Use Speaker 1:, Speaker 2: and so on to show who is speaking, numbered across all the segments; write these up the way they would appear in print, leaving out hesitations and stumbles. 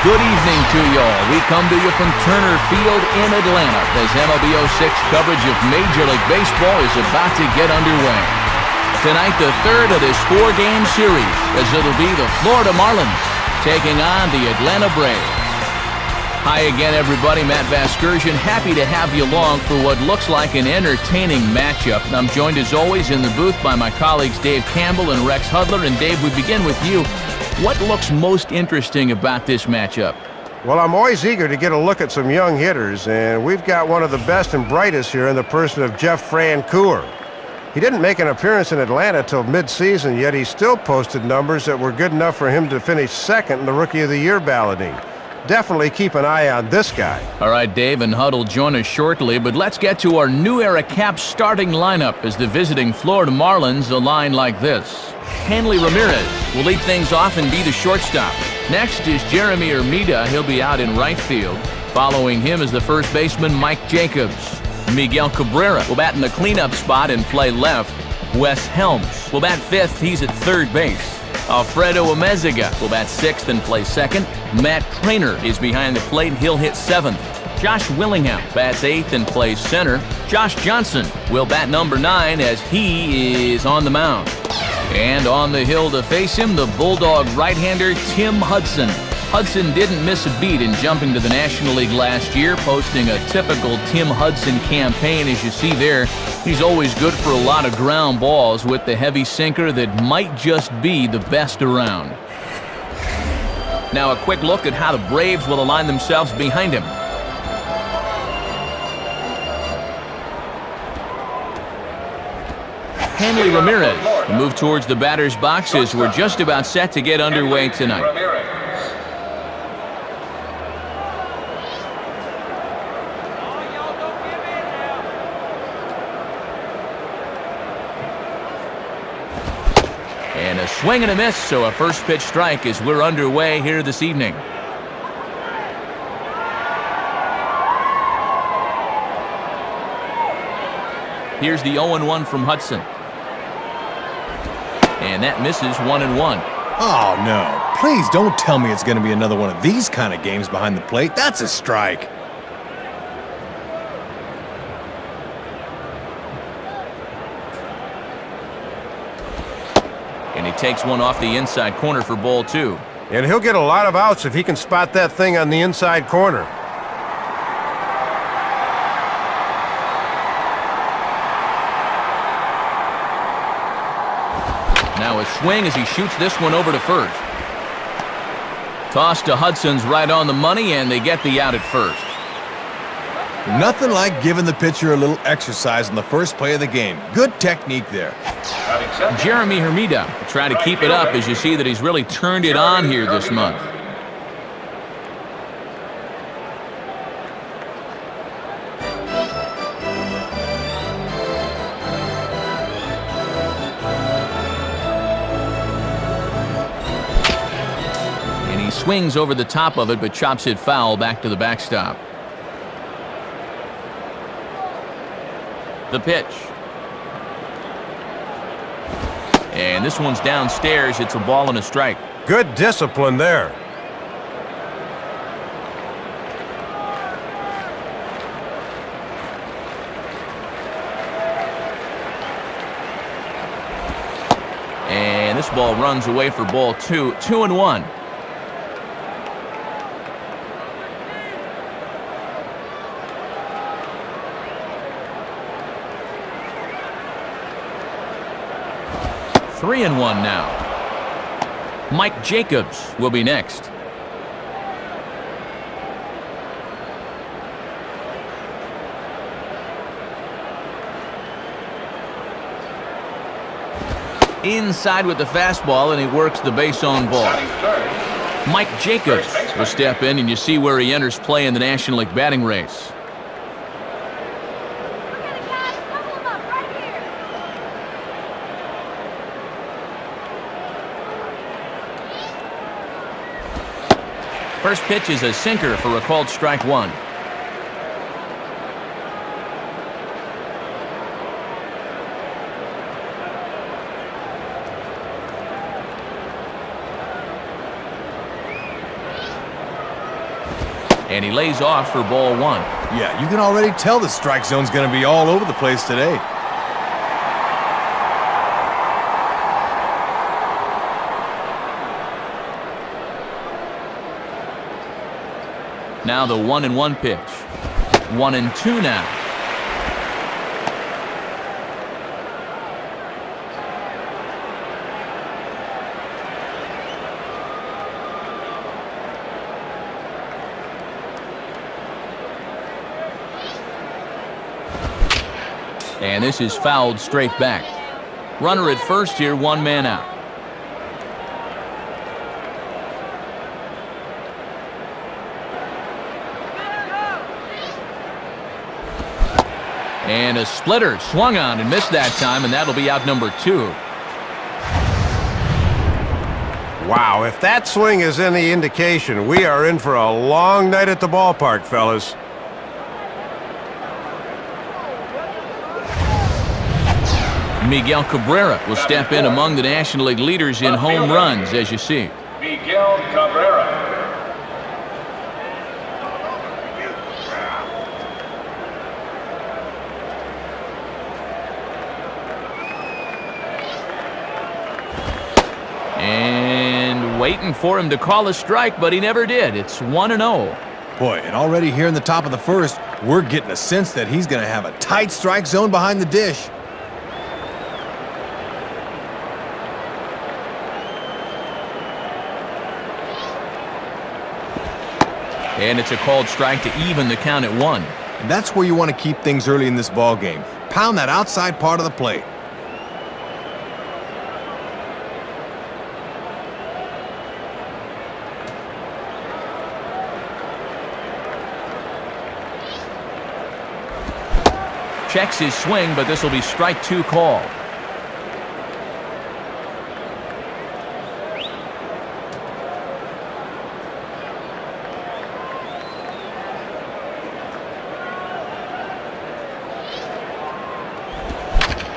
Speaker 1: Good evening to y'all. We come to you from Turner Field in Atlanta as MLB 06 coverage of Major League Baseball is about to get underway. Tonight, the third of this four-game series, as it'll be the Florida Marlins taking on the Atlanta Braves. Hi again, everybody. Matt Vasgersian, happy to have you along for what looks like an entertaining matchup. I'm joined, as always, in the booth by my colleagues Dave Campbell and Rex Hudler. And Dave, we begin with you. What looks most interesting about this matchup?
Speaker 2: Well, I'm always eager to get a look at some young hitters, and we've got one of the best and brightest here in the person of Jeff Francoeur. He didn't make an appearance in Atlanta till mid-season, yet he still posted numbers that were good enough for him to finish second in the Rookie of the Year balloting. Definitely keep an eye on this guy.
Speaker 1: All right, Dave and Hud will join us shortly, but let's get to our new era Caps starting lineup as the visiting Florida Marlins align like this. Hanley Ramirez will lead things off and be the shortstop. Next is Jeremy Hermida. He'll be out in right field. Following him is the first baseman Mike Jacobs. Miguel Cabrera will bat in the cleanup spot and play left. Wes Helms will bat fifth. He's at third base. Alfredo Amezaga will bat sixth and play second. Matt Trainer is behind the plate. He'll hit seventh. Josh Willingham bats eighth and plays center. Josh Johnson will bat number 9 as he is on the mound. And on the hill to face him, the Bulldog right-hander Tim Hudson. Hudson didn't miss a beat in jumping to the National League last year, posting a typical Tim Hudson campaign. As you see there, he's always good for a lot of ground balls with the heavy sinker that might just be the best around. Now a quick look at how the Braves will align themselves behind him. Hanley Ramirez will move towards the batter's box as we're just about set to get underway tonight. And a swing and a miss, so a first pitch strike as we're underway here this evening. Here's the 0-1 from Hudson. And that misses 1-1.
Speaker 3: Oh, no. Please don't tell me it's going to be another one of these kind of games behind the plate. That's a strike.
Speaker 1: And he takes one off the inside corner for ball 2.
Speaker 2: And he'll get a lot of outs if he can spot that thing on the inside corner.
Speaker 1: Now a swing as he shoots this one over to first. Toss to Hudson's right on the money, and they get the out at first.
Speaker 3: Nothing like giving the pitcher a little exercise in the first play of the game. Good technique there.
Speaker 1: Jeremy Hermida will try to keep it up as you see that he's really turned it on here this month. And he swings over the top of it but chops it foul back to the backstop. The pitch. And this one's downstairs. It's a ball and a strike.
Speaker 2: Good discipline there.
Speaker 1: And this ball runs away for ball 2. 2-1. Three and 1 now. Mike Jacobs will be next. Inside with the fastball, and he works the base on ball. Mike Jacobs will step in, and you see where he enters play in the National League batting race. First pitch is a sinker for a called strike 1. And he lays off for ball 1.
Speaker 3: Yeah, you can already tell the strike zone's going to be all over the place today.
Speaker 1: Now the 1-1 pitch. 1-2 now. And this is fouled straight back. Runner at first here, 1 man out. And a splitter swung on and missed that time, and that'll be out number 2.
Speaker 2: Wow, if that swing is any indication, we are in for a long night at the ballpark, fellas.
Speaker 1: Miguel Cabrera will step in among the National League leaders in home runs, as you see.
Speaker 4: Miguel Cabrera.
Speaker 1: And waiting for him to call a strike, but he never did. It's 1-0.
Speaker 3: Boy, and already here in the top of the first, we're getting a sense that he's going to have a tight strike zone behind the dish.
Speaker 1: And it's a called strike to even the count at 1.
Speaker 3: And that's where you want to keep things early in this ball game. Pound that outside part of the plate.
Speaker 1: Checks his swing, but this will be strike 2 called.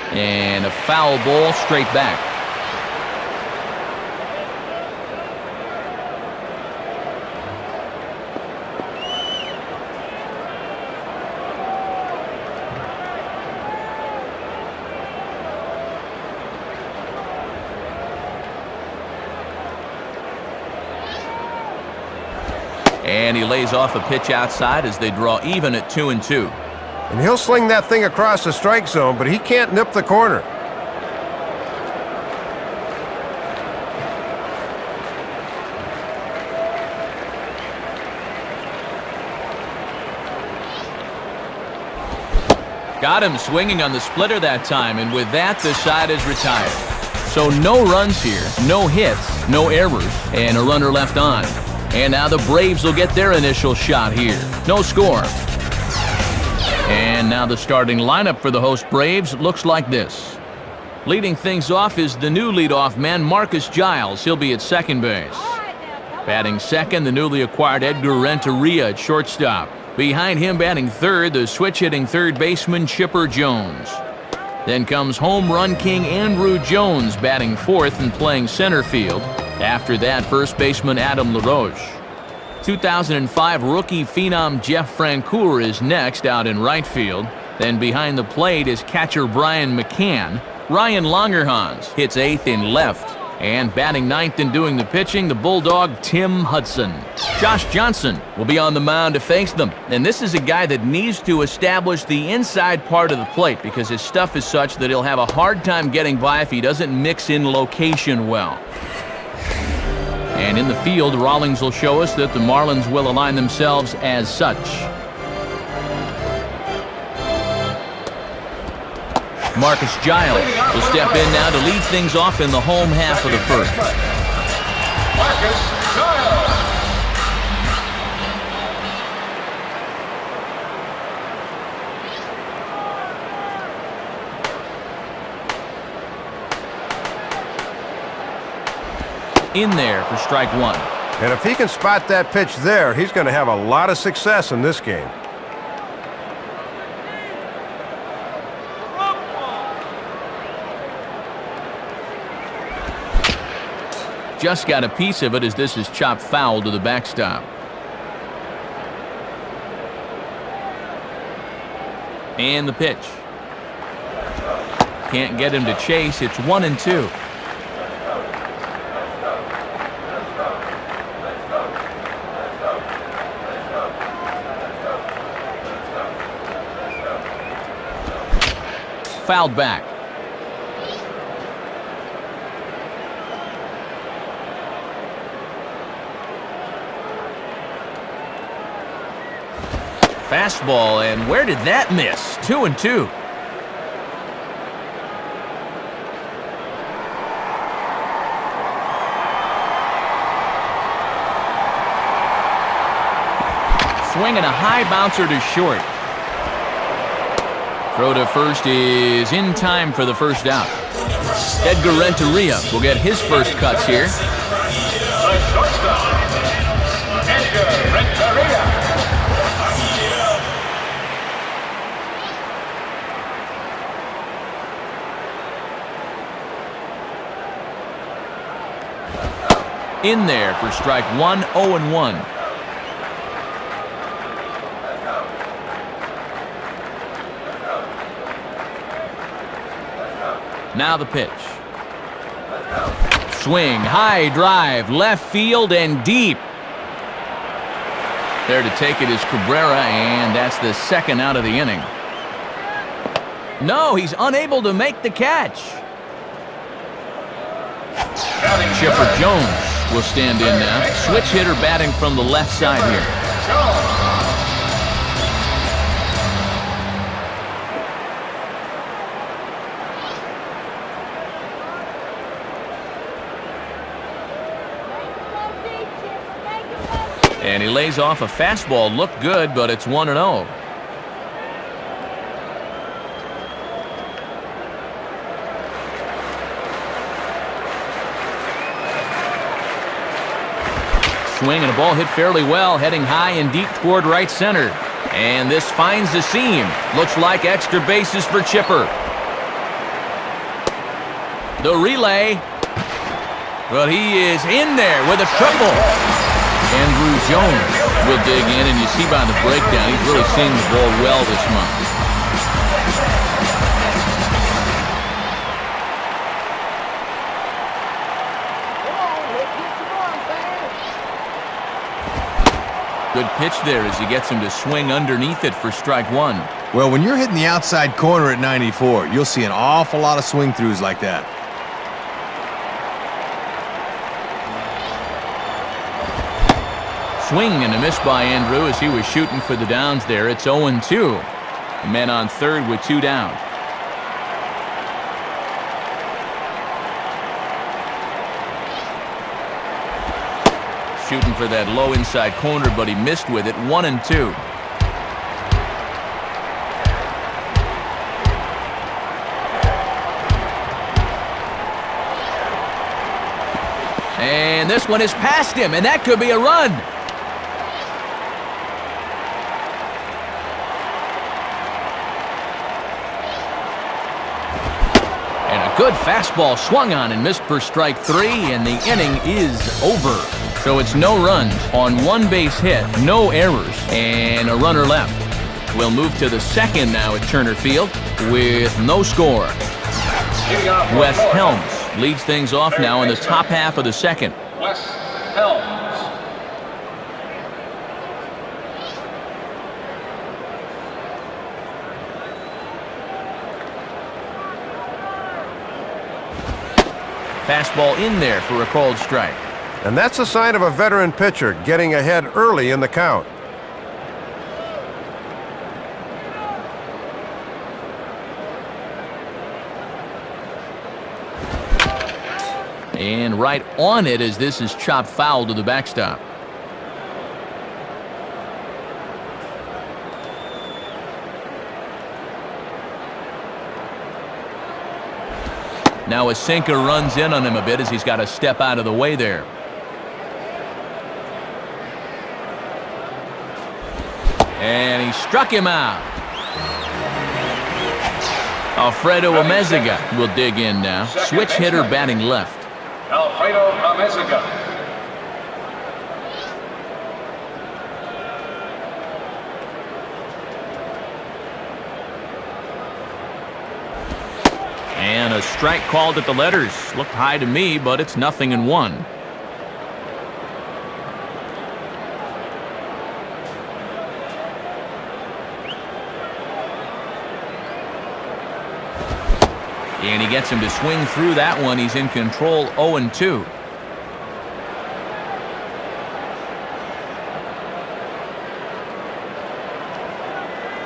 Speaker 1: And a foul ball straight back. And he lays off a pitch outside as they draw even at 2-2.
Speaker 2: And he'll sling that thing across the strike zone, but he can't nip the corner.
Speaker 1: Got him swinging on the splitter that time, and with that, the side is retired. So no runs here, no hits, no errors, and a runner left on. And now the Braves will get their initial shot here. No score. And now the starting lineup for the host Braves looks like this. Leading things off is the new leadoff man, Marcus Giles. He'll be at second base. Batting second, the newly acquired Edgar Renteria at shortstop. Behind him batting third, the switch-hitting third baseman Chipper Jones. Then comes home run king Andrew Jones batting fourth and playing center field. After that, first baseman Adam LaRoche. 2005 rookie phenom Jeff Francoeur is next out in right field. Then behind the plate is catcher Brian McCann. Ryan Longerhans hits eighth in left. And batting ninth and doing the pitching, the Bulldog Tim Hudson. Josh Johnson will be on the mound to face them. And this is a guy that needs to establish the inside part of the plate because his stuff is such that he'll have a hard time getting by if he doesn't mix in location well. And in the field, Rawlings will show us that the Marlins will align themselves as such. Marcus Giles will step in now to lead things off in the home half of the first.
Speaker 4: Marcus Giles.
Speaker 1: In there for strike one.
Speaker 2: And if he can spot that pitch there, he's going to have a lot of success in this game.
Speaker 1: Just got a piece of it as this is chopped foul to the backstop. And the pitch. Can't get him to chase. It's 1-2. Fouled back. Fastball, and where did that miss? 2-2. Swinging a high bouncer to short. Throw to first is in time for the first out. Edgar Renteria will get his first cuts here.
Speaker 4: The shortstop, Edgar Renteria.
Speaker 1: In there for strike one, 0-1. Now the pitch. Swing, high drive, left field and deep. There to take it is Cabrera, and that's the second out of the inning. No, he's unable to make the catch. Chipper Jones will stand in now. Switch hitter batting from the left side here. And he lays off a fastball. Looked good, but it's 1-0. Swing and a ball hit fairly well, heading high and deep toward right center. And this finds the seam. Looks like extra bases for Chipper. The relay. But he is in there with a triple. Andrew Jones will dig in, and you see by the breakdown, he's really seeing the ball well this month. Good pitch there as he gets him to swing underneath it for strike one.
Speaker 3: Well, when you're hitting the outside corner at 94, you'll see an awful lot of swing throughs like that.
Speaker 1: Swing and a miss by Andrew as he was shooting for the downs there. It's 0-2. Men on third with two down. Shooting for that low inside corner, but he missed with it. 1-2. And this one is past him, and that could be a run. And a good fastball swung on and missed for strike three, and the inning is over. So it's no runs on one base hit, no errors, and a runner left. We'll move to the second now at Turner Field with no score. Wes Helms leads things off now in the top half of the second.
Speaker 4: Wes Helms.
Speaker 1: Fastball in there for a called strike.
Speaker 2: And that's a sign of a veteran pitcher getting ahead early in the count.
Speaker 1: And right on it as this is chopped foul to the backstop. Now a sinker runs in on him a bit as he's got to step out of the way there. And he struck him out. Alfredo Amezaga will dig in now. Switch hitter batting left.
Speaker 4: Alfredo Amezaga.
Speaker 1: A strike called at the letters. Looked high to me, but it's 0-1. And he gets him to swing through that one. He's in control, 0-2.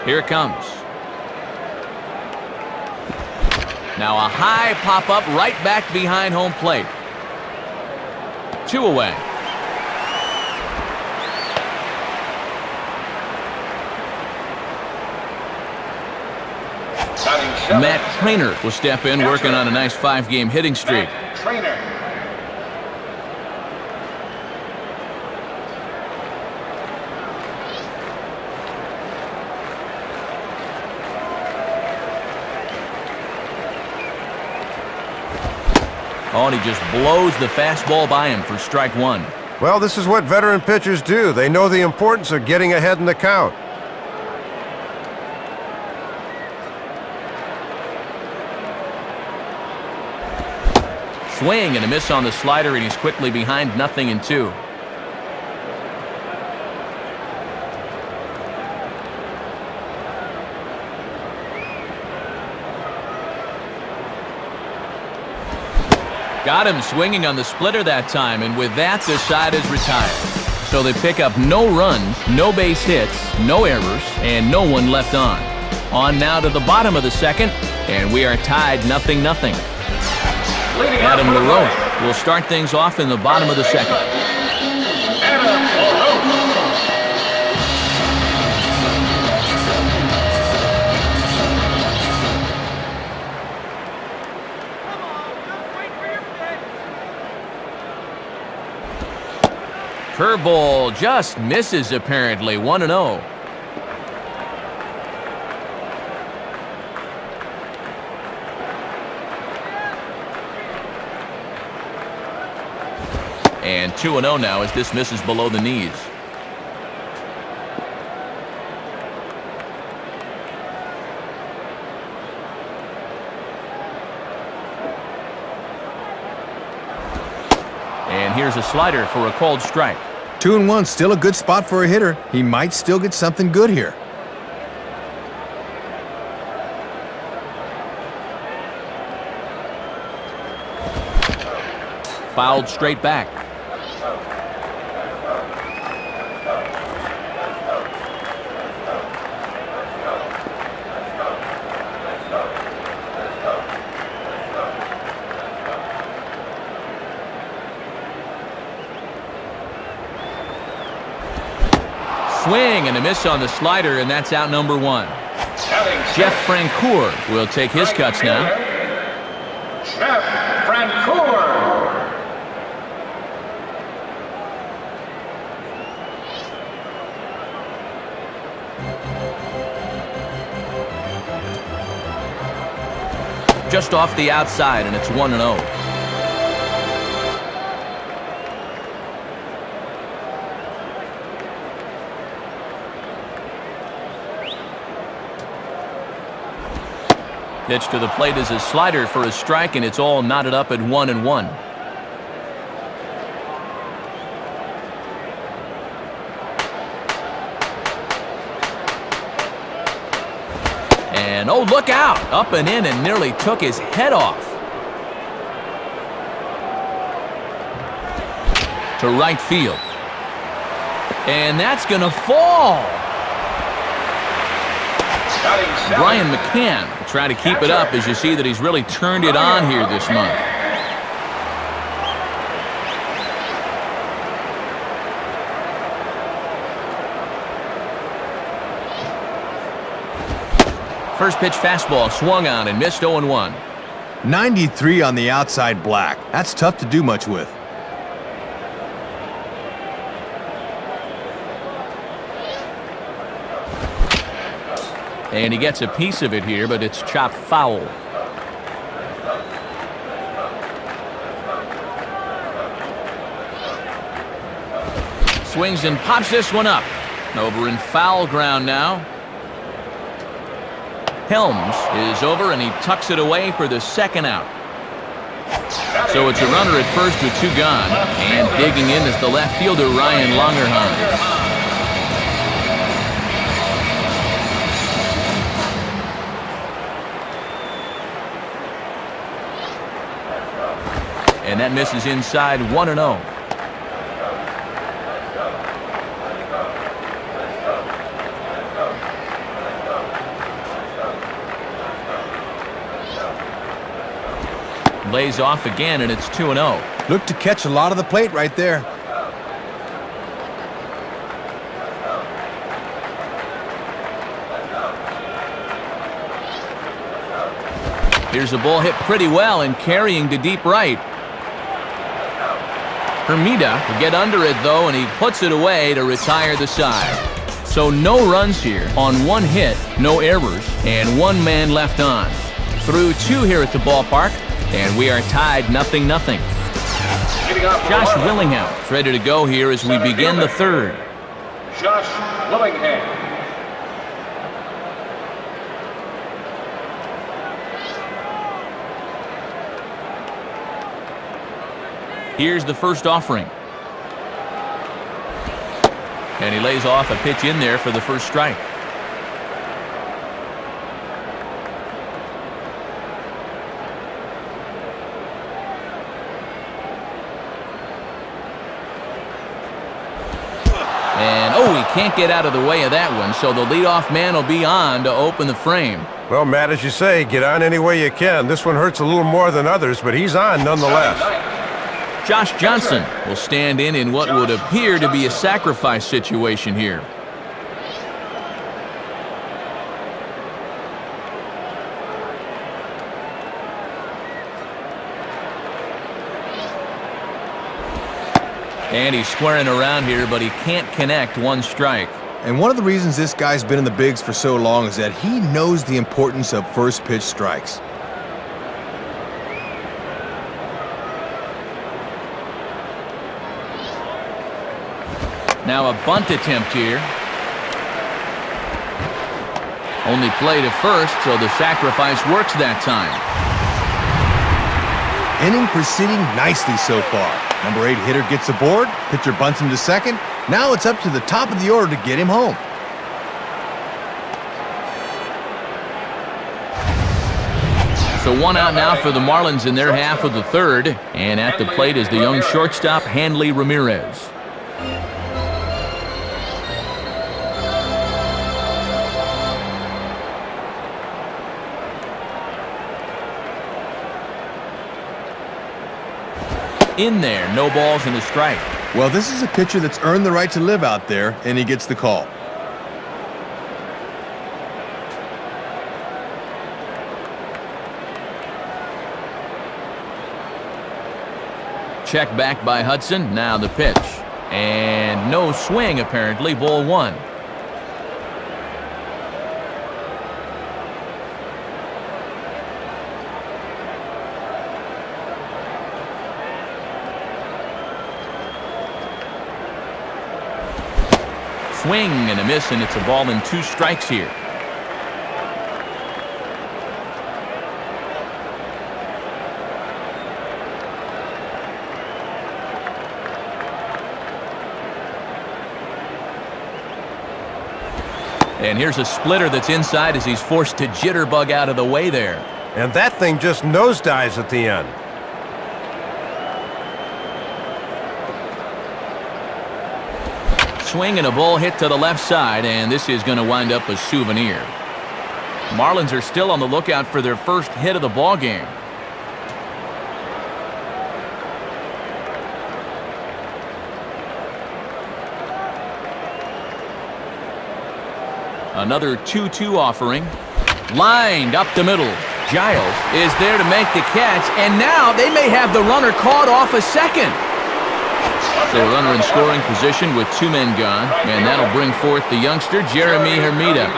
Speaker 1: Here it comes. Now a high pop-up right back behind home plate. 2 away. Matt Trainer will step in, working on a nice 5-game hitting streak.
Speaker 4: Trainer.
Speaker 1: Oh, and he just blows the fastball by him for strike 1.
Speaker 2: Well, this is what veteran pitchers do. They know the importance of getting ahead in the count.
Speaker 1: Swing and a miss on the slider, and he's quickly behind 0-2. Got him swinging on the splitter that time, and with that, the side is retired. So they pick up no runs, no base hits, no errors, and no one left on. On now to the bottom of the second, and we are tied 0-0. Adam LaRoche will start things off in the bottom of the second. Curveball just misses apparently, 1-0. And 2-0 now as this misses below the knees. And here's a slider for a called strike.
Speaker 3: 2-1, still a good spot for a hitter. He might still get something good here.
Speaker 1: Fouled straight back. Swing and a miss on the slider, and that's out number 1. Jeff Francoeur will take his cuts now.
Speaker 4: Jeff Francoeur.
Speaker 1: Just off the outside, and it's 1-0. Pitch to the plate is a slider for a strike, and it's all knotted up at 1-1. And oh, look out! Up and in and nearly took his head off. To right field. And that's going to fall. Brian McCann will try to keep it up as you see that he's really turned it on here this month. First pitch fastball swung on and missed, 0-1.
Speaker 3: 93 on the outside black. That's tough to do much with.
Speaker 1: And he gets a piece of it here, but it's chopped foul. Swings and pops this one up. Over in foul ground now. Helms is over, and he tucks it away for the second out. So it's a runner at first with 2 gone, and digging in is the left fielder, Ryan Longerhans. And that misses inside, 1-0. Lays off again, and it's 2-0.
Speaker 3: Look to catch a lot of the plate right there.
Speaker 1: Here's a ball hit pretty well and carrying to deep right. Hermida will get under it, though, and he puts it away to retire the side. So no runs here on 1 hit, no errors, and 1 man left on. Through 2 here at the ballpark, and we are tied 0-0. Josh Willingham is ready to go here as we begin the 3rd.
Speaker 4: Josh Willingham.
Speaker 1: Here's the first offering. And he lays off a pitch in there for the first strike. And, oh, he can't get out of the way of that one, so the leadoff man will be on to open the frame.
Speaker 2: Well, Matt, as you say, get on any way you can. This one hurts a little more than others, but he's on nonetheless.
Speaker 1: Josh Johnson will stand in what would appear to be a sacrifice situation here. And he's squaring around here, but he can't connect, 1 strike.
Speaker 3: And one of the reasons this guy's been in the bigs for so long is that he knows the importance of first pitch strikes.
Speaker 1: Now a bunt attempt here. Only play to first, so the sacrifice works that time.
Speaker 3: Inning proceeding nicely so far. Number 8 hitter gets aboard, pitcher bunts him to second. Now it's up to the top of the order to get him home.
Speaker 1: So 1 out now for the Marlins in their half of the 3rd. And at the plate is the young shortstop, Hanley Ramirez. In there, no balls and a strike.
Speaker 3: Well, this is a pitcher that's earned the right to live out there, and he gets the call.
Speaker 1: Check back by Hudson. Now the pitch. And no swing, apparently. Ball 1. Swing and a miss, and it's a ball and 2 strikes here. And here's a splitter that's inside as he's forced to jitterbug out of the way there.
Speaker 2: And that thing just nosedives at the end.
Speaker 1: Swing and a ball hit to the left side, and this is going to wind up a souvenir. Marlins are still on the lookout for their first hit of the ball game. Another 2-2 offering. Lined up the middle. Giles is there to make the catch, and now they may have the runner caught off a second. So a runner in scoring position with 2 men gone, and that'll bring forth the youngster, Jeremy Hermida.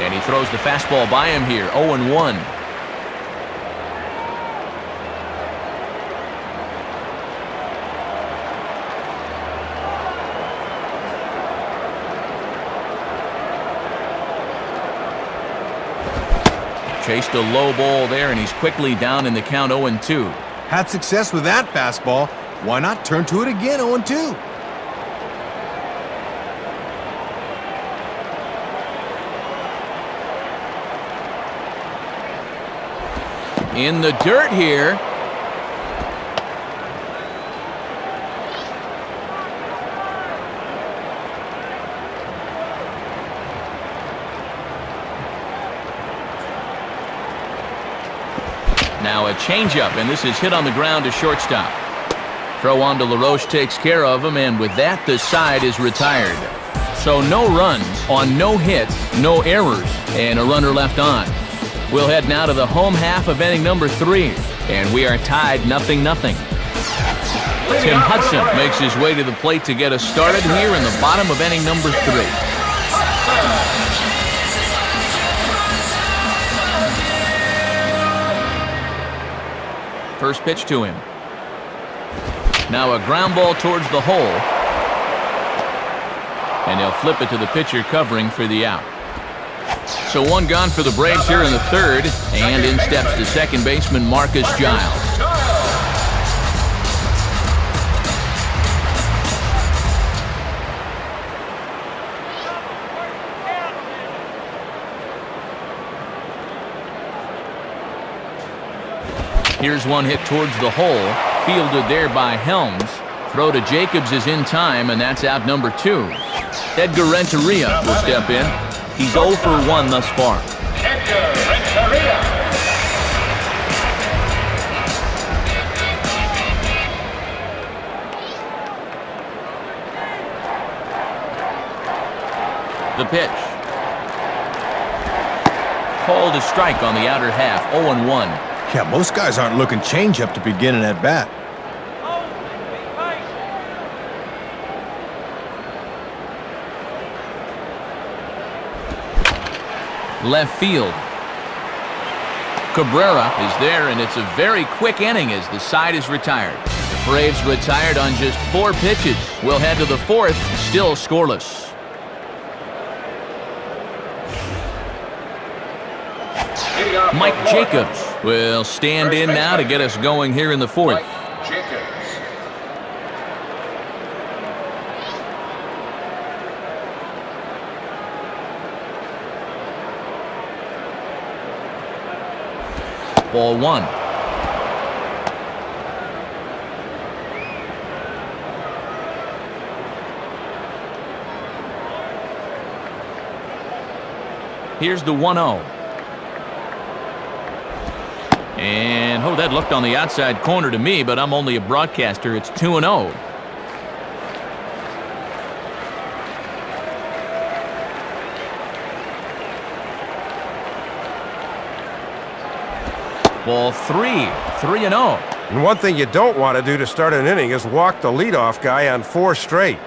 Speaker 1: And he throws the fastball by him here, 0-1. Chased a low ball there, and he's quickly down in the count 0-2.
Speaker 3: Had success with that fastball. Why not turn to it again, 0-2?
Speaker 1: In the dirt here. Now a changeup, and this is hit on the ground to shortstop. Throw on to LaRoche takes care of him, and with that, the side is retired. So no runs on no hits, no errors, and a runner left on. We'll head now to the home half of inning number 3, and we are tied 0-0. Tim Hudson makes his way to the plate to get us started here in the bottom of inning number 3. First pitch to him. Now a ground ball towards the hole. And he'll flip it to the pitcher covering for the out. So one gone for the Braves here in the 3rd. And in steps the second baseman, Marcus Giles. Here's one hit towards the hole, fielded there by Helms. Throw to Jacobs is in time, and that's out number 2. Edgar Renteria will step in. He's 0 for 1 thus far.
Speaker 4: Edgar Renteria.
Speaker 1: The pitch. Called a strike on the outer half, 0-1.
Speaker 3: Yeah, most guys aren't looking changeup to begin an at-bat.
Speaker 1: Left field. Cabrera is there, and it's a very quick inning as the side is retired. The Braves retired on just 4 pitches. We'll head to the 4th, still scoreless. Mike Jacobs will stand in now to get us going here in the 4th.
Speaker 4: Mike Jacobs.
Speaker 1: Ball 1. Here's the 1-0. And, oh, that looked on the outside corner to me, but I'm only a broadcaster. It's 2-0. Ball 3, 3-0.
Speaker 2: And one thing you don't want to do to start an inning is walk the leadoff guy on 4 straight.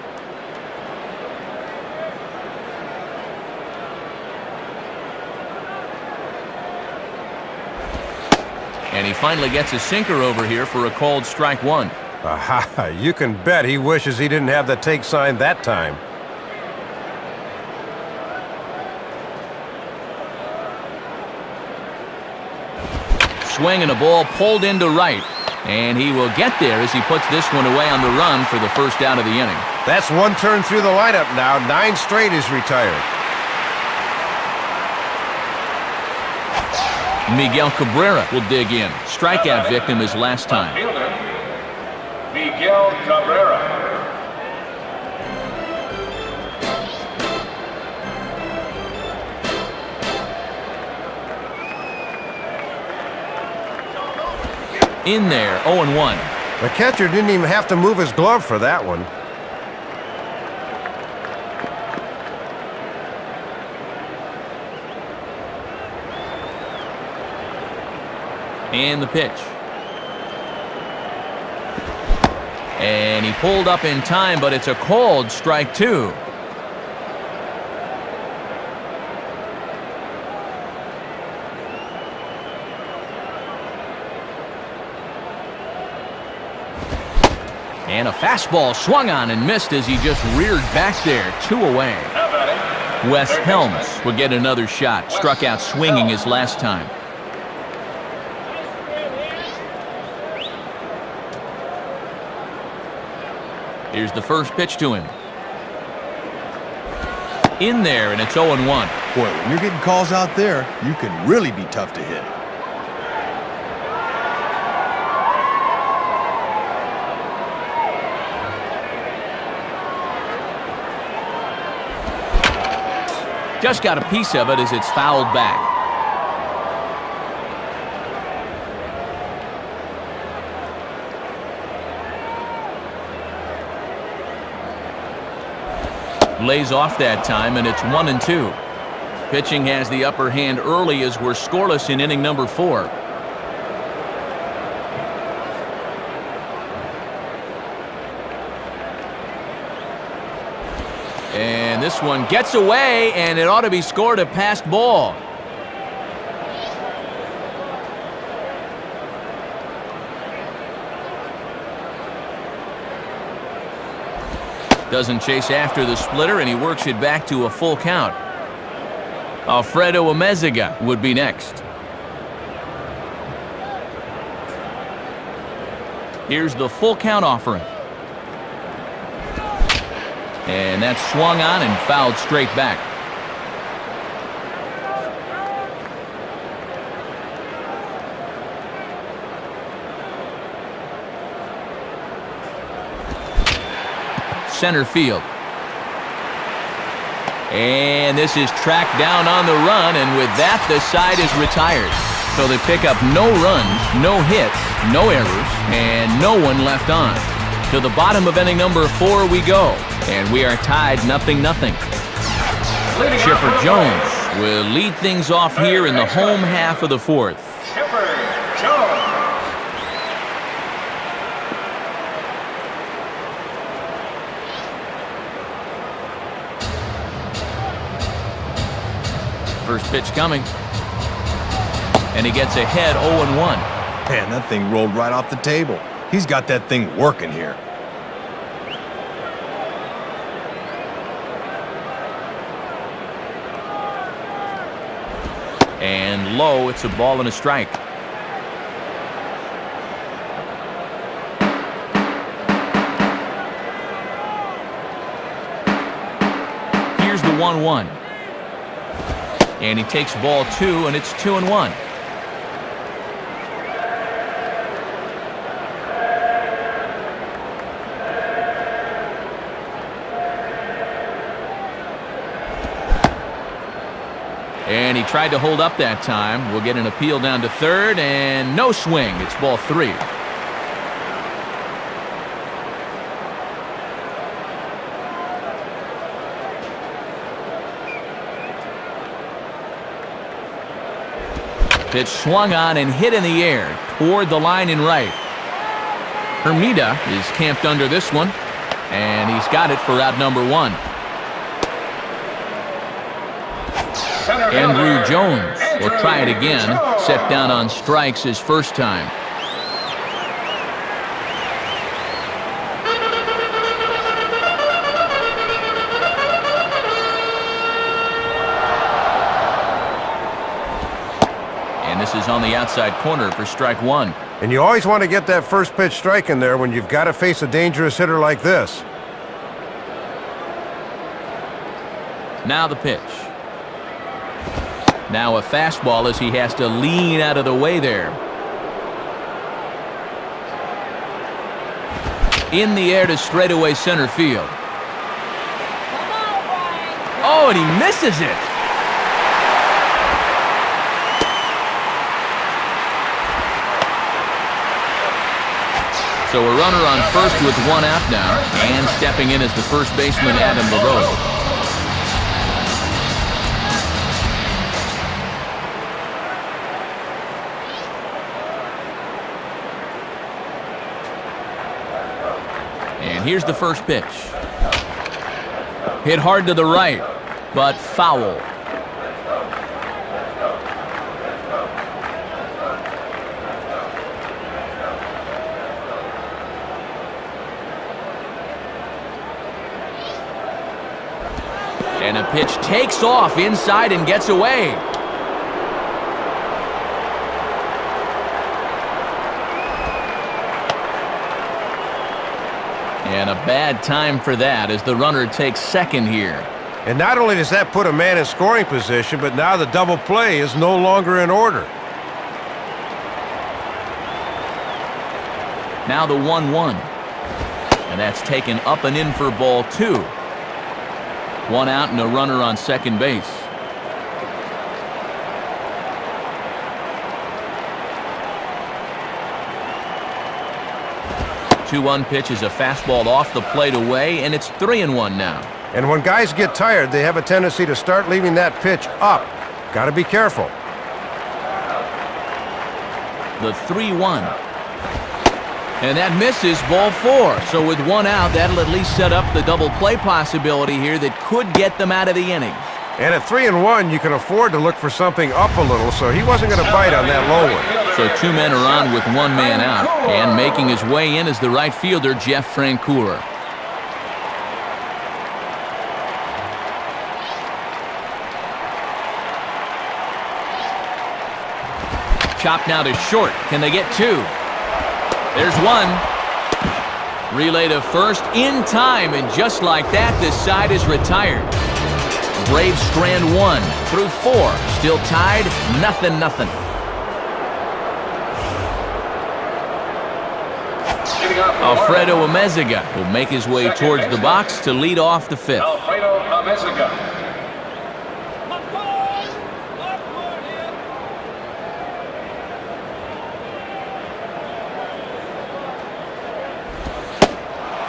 Speaker 1: And he finally gets a sinker over here for a called strike 1.
Speaker 2: Aha, you can bet he wishes he didn't have the take sign that time.
Speaker 1: Swing and a ball pulled into right. And he will get there as he puts this one away on the run for the first out of the inning.
Speaker 2: That's 1 turn through the lineup now. 9 straight is retired.
Speaker 1: Miguel Cabrera will dig in. Strikeout victim his last time.
Speaker 4: Miguel Cabrera.
Speaker 1: In there, 0-1.
Speaker 2: The catcher didn't even have to move his glove for that one.
Speaker 1: And the pitch. And he pulled up in time, but it's a called strike 2. And a fastball swung on and missed as he just reared back there. 2 away.
Speaker 4: Now batting.
Speaker 1: Wes
Speaker 4: Third
Speaker 1: Helms
Speaker 4: baseman.
Speaker 1: would get another shot. Struck out swinging his last time. Here's the first pitch to him. In there, and it's 0-1.
Speaker 3: Boy, when you're getting calls out there, you can really be tough to hit.
Speaker 1: Just got a piece of it as it's fouled back. Lays off that time, and it's 1-2. Pitching has the upper hand early as we're scoreless in inning number 4. And this one gets away, and it ought to be scored a passed ball. Doesn't chase after the splitter, and he works it back to a full count. Alfredo Amezaga would be next. Here's the full count offering. And that's swung on and fouled straight back. Center field. And this is tracked down on the run, and with that, the side is retired. So they pick up no runs, no hits, no errors, and no one left on. To the bottom of inning number 4 we go, and we are tied 0-0. Chipper Jones will lead things off here in the home half of the 4th.
Speaker 4: Chipper Jones.
Speaker 1: First pitch coming. And he gets ahead 0-1.
Speaker 3: Man, that thing rolled right off the table. He's got that thing working here.
Speaker 1: And low, it's a ball and a strike. Here's the 1-1. And he takes ball 2, and it's 2-1. And he tried to hold up that time. We'll get an appeal down to third, and no swing. It's ball 3. Pitch swung on and hit in the air toward the line in right. Hermida is camped under this one, and he's got it for out number 1. Andrew Jones will try it again, set down on strikes his first time. And this is on the outside corner for strike 1.
Speaker 2: And you always want to get that first pitch strike in there when you've got to face a dangerous hitter like this.
Speaker 1: Now the pitch. Now a fastball as he has to lean out of the way there. In the air to straightaway center field. Oh, and he misses it. So a runner on first with 1 out now, and stepping in as the first baseman, Adam LaRose. And here's the first pitch. Hit hard to the right, but foul. And a pitch takes off inside and gets away. And a bad time for that as the runner takes second here.
Speaker 2: And not only does that put a man in scoring position, but now the double play is no longer in order.
Speaker 1: Now the 1-1. And that's taken up and in for ball 2. 1 out and a runner on second base. 2-1 pitch is a fastball off the plate away, and it's 3-1 now.
Speaker 2: And when guys get tired, they have a tendency to start leaving that pitch up. Got to be careful.
Speaker 1: The 3-1. And that misses ball 4. So with 1 out, that'll at least set up the double play possibility here that could get them out of the inning.
Speaker 2: And at 3-1, you can afford to look for something up a little, so he wasn't going to bite on that low one.
Speaker 1: So 2 men are on with 1 man out. And making his way in is the right fielder, Jeff Francoeur. Chop now to short. Can they get 2? There's 1. Relay to first in time, and just like that, this side is retired. Braves strand 1 through 4. Still tied, 0-0. Alfredo Amezaga will make his way towards the box to lead off the 5th.
Speaker 4: Alfredo Amezaga.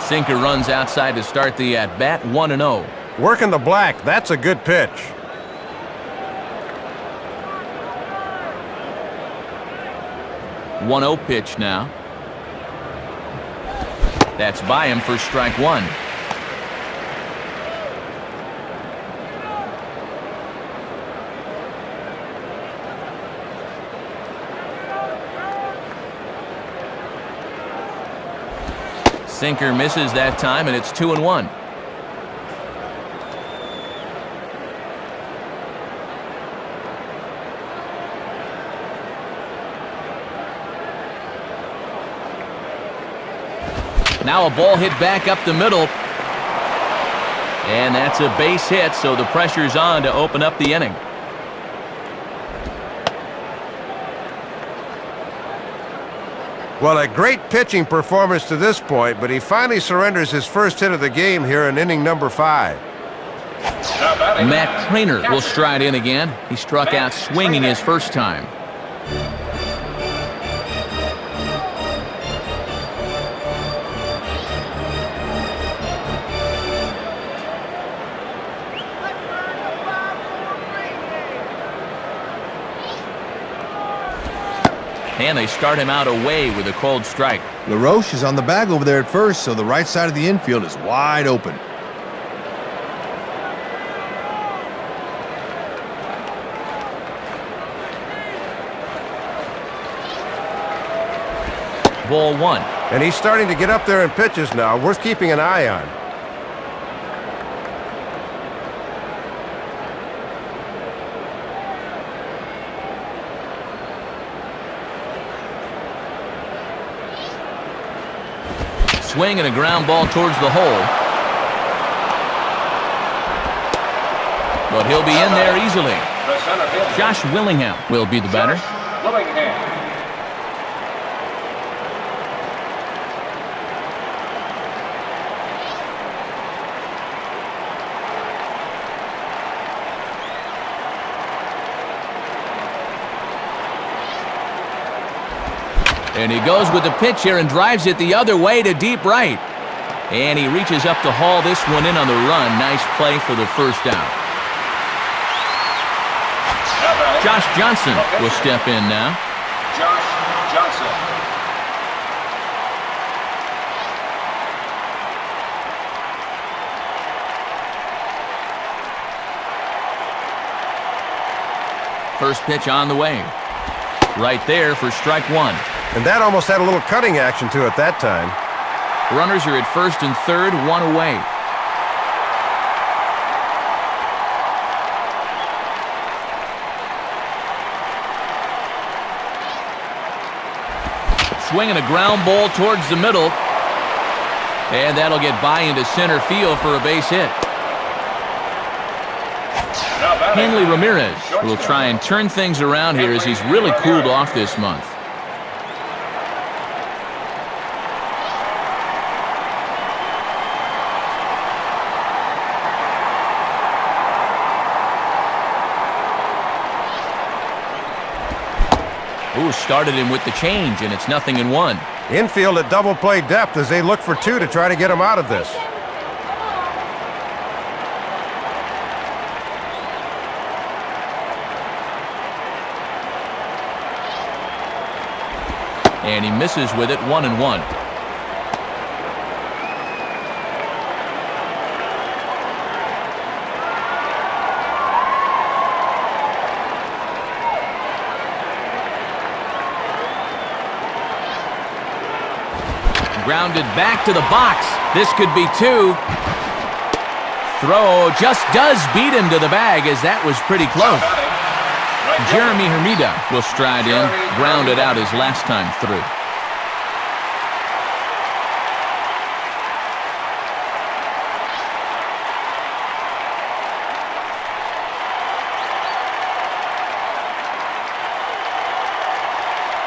Speaker 1: Sinker runs outside to start the at-bat, 1-0.
Speaker 2: Working the black, that's a good pitch.
Speaker 1: One 0 pitch now. That's by him for strike 1. Sinker misses that time, and it's 2-1. Now a ball hit back up the middle. And that's a base hit, so the pressure's on to open up the inning.
Speaker 2: Well, a great pitching performance to this point, but he finally surrenders his first hit of the game here in inning number 5.
Speaker 1: Matt Trainer will stride in again. He struck out swinging his first time. And they start him out away with a cold strike.
Speaker 3: LaRoche is on the bag over there at first, so the right side of the infield is wide open.
Speaker 1: Ball 1.
Speaker 2: And he's starting to get up there in pitches now, worth keeping an eye on.
Speaker 1: Swing and a ground ball towards the hole. But he'll be in there easily. Josh Willingham will be the batter. And he goes with the pitch here and drives it the other way to deep right. And he reaches up to haul this one in on the run. Nice play for the first out. Josh Johnson will step in now.
Speaker 4: Josh Johnson.
Speaker 1: First pitch on the way. Right there for strike 1.
Speaker 2: And that almost had a little cutting action to it that time.
Speaker 1: Runners are at first and third, 1 away. swinging a ground ball towards the middle. And that'll get by into center field for a base hit. Hanley Ramirez will try and turn things around here as he's really cooled off this month. Ooh, started him with the change, and it's 0-1.
Speaker 2: Infield at double play depth as they look for two to try to get him out of this.
Speaker 1: And he misses with it, 1-1. Grounded back to the box. This could be two. Throw just does beat him to the bag, as that was pretty close. Jeremy Hermida will stride in, grounded out his last time through.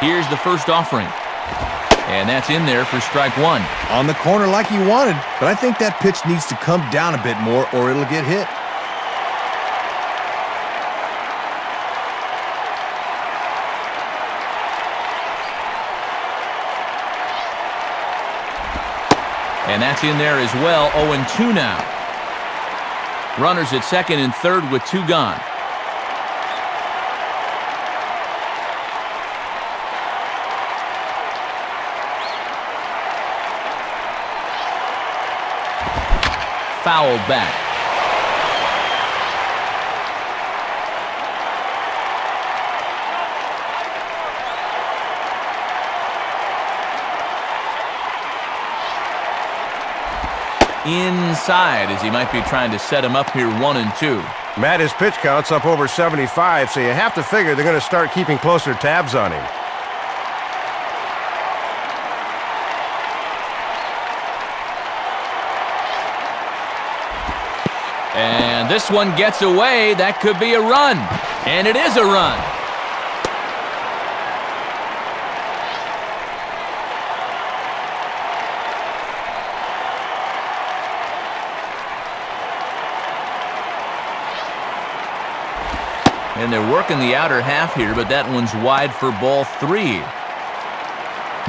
Speaker 1: Here's the first offering. And that's in there for strike one.
Speaker 3: On the corner like he wanted, but I think that pitch needs to come down a bit more or it'll get hit.
Speaker 1: And that's in there as well, 0-2 now. Runners at second and third with two gone. Fouled back. Inside, as he might be trying to set him up here, 1-2.
Speaker 2: Matt, his pitch count's up over 75, so you have to figure they're going to start keeping closer tabs on him.
Speaker 1: And this one gets away. That could be a run. And it is a run. And they're working the outer half here, but that one's wide for ball three.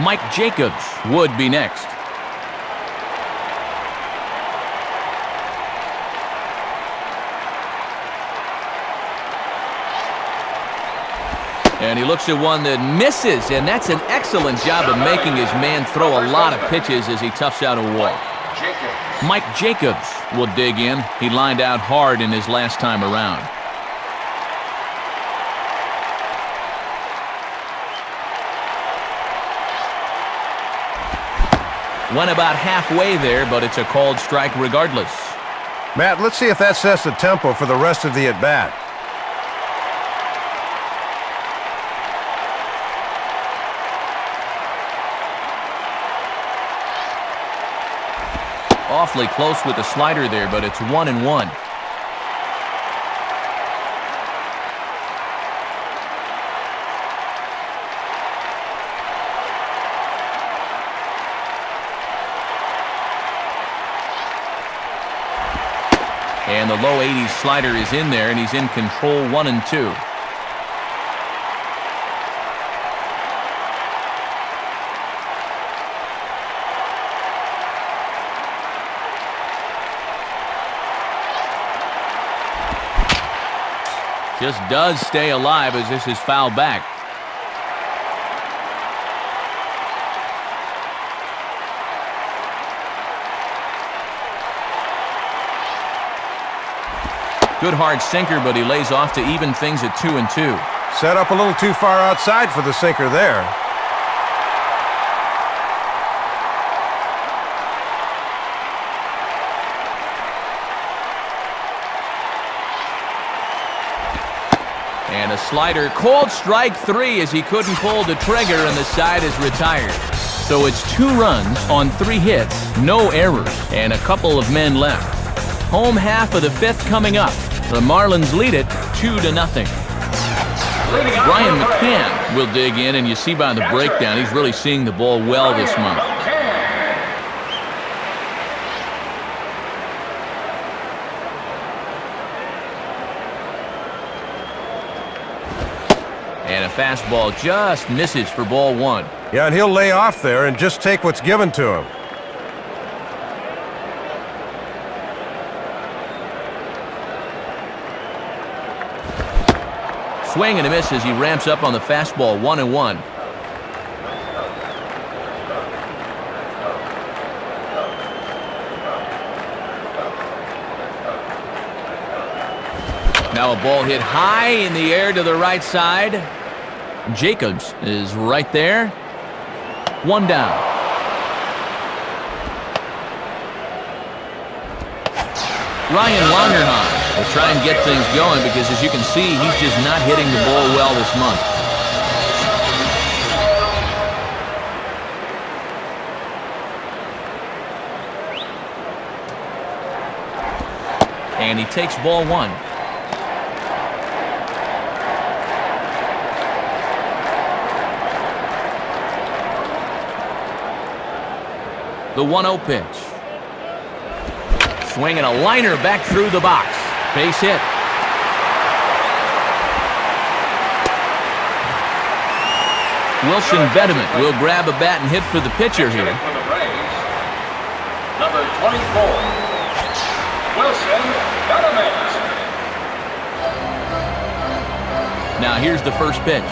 Speaker 1: Mike Jacobs would be next. And he looks at one that misses, and that's an excellent job of making his man throw a lot of pitches as he toughs out a wall. Mike Jacobs will dig in. He lined out hard in his last time around. Went about halfway there, but it's a called strike regardless.
Speaker 2: Matt, let's see if that sets the tempo for the rest of the at-bat.
Speaker 1: Awfully close with the slider there, but it's 1-1. And the low 80s slider is in there, and he's in control, 1-2. Just does stay alive as this is fouled back. Good hard sinker, but he lays off to even things at 2-2.
Speaker 2: Set up a little too far outside for the sinker there.
Speaker 1: And a slider, called strike 3 as he couldn't pull the trigger and the side is retired. So it's 2 runs on 3 hits, no errors, and a couple of men left. Home half of the 5th coming up. The Marlins lead it 2-0. Brian McCann will dig in, and you see by the breakdown, he's really seeing the ball well this month. And a fastball just misses for ball 1.
Speaker 2: Yeah, and he'll lay off there and just take what's given to him.
Speaker 1: Swing and a miss as he ramps up on the fastball, 1-1. Now a ball hit high in the air to the right side. Jacobs is right there. 1 down. Ryan Longerhans will try and get things going because, as you can see, he's just not hitting the ball well this month. And he takes ball 1. The 1-0 pitch. Swinging a liner back through the box. Base hit. Wilson Betterman will grab a bat and hit for the pitcher here.
Speaker 4: Number 24, Wilson Betterman.
Speaker 1: Now here's the first pitch.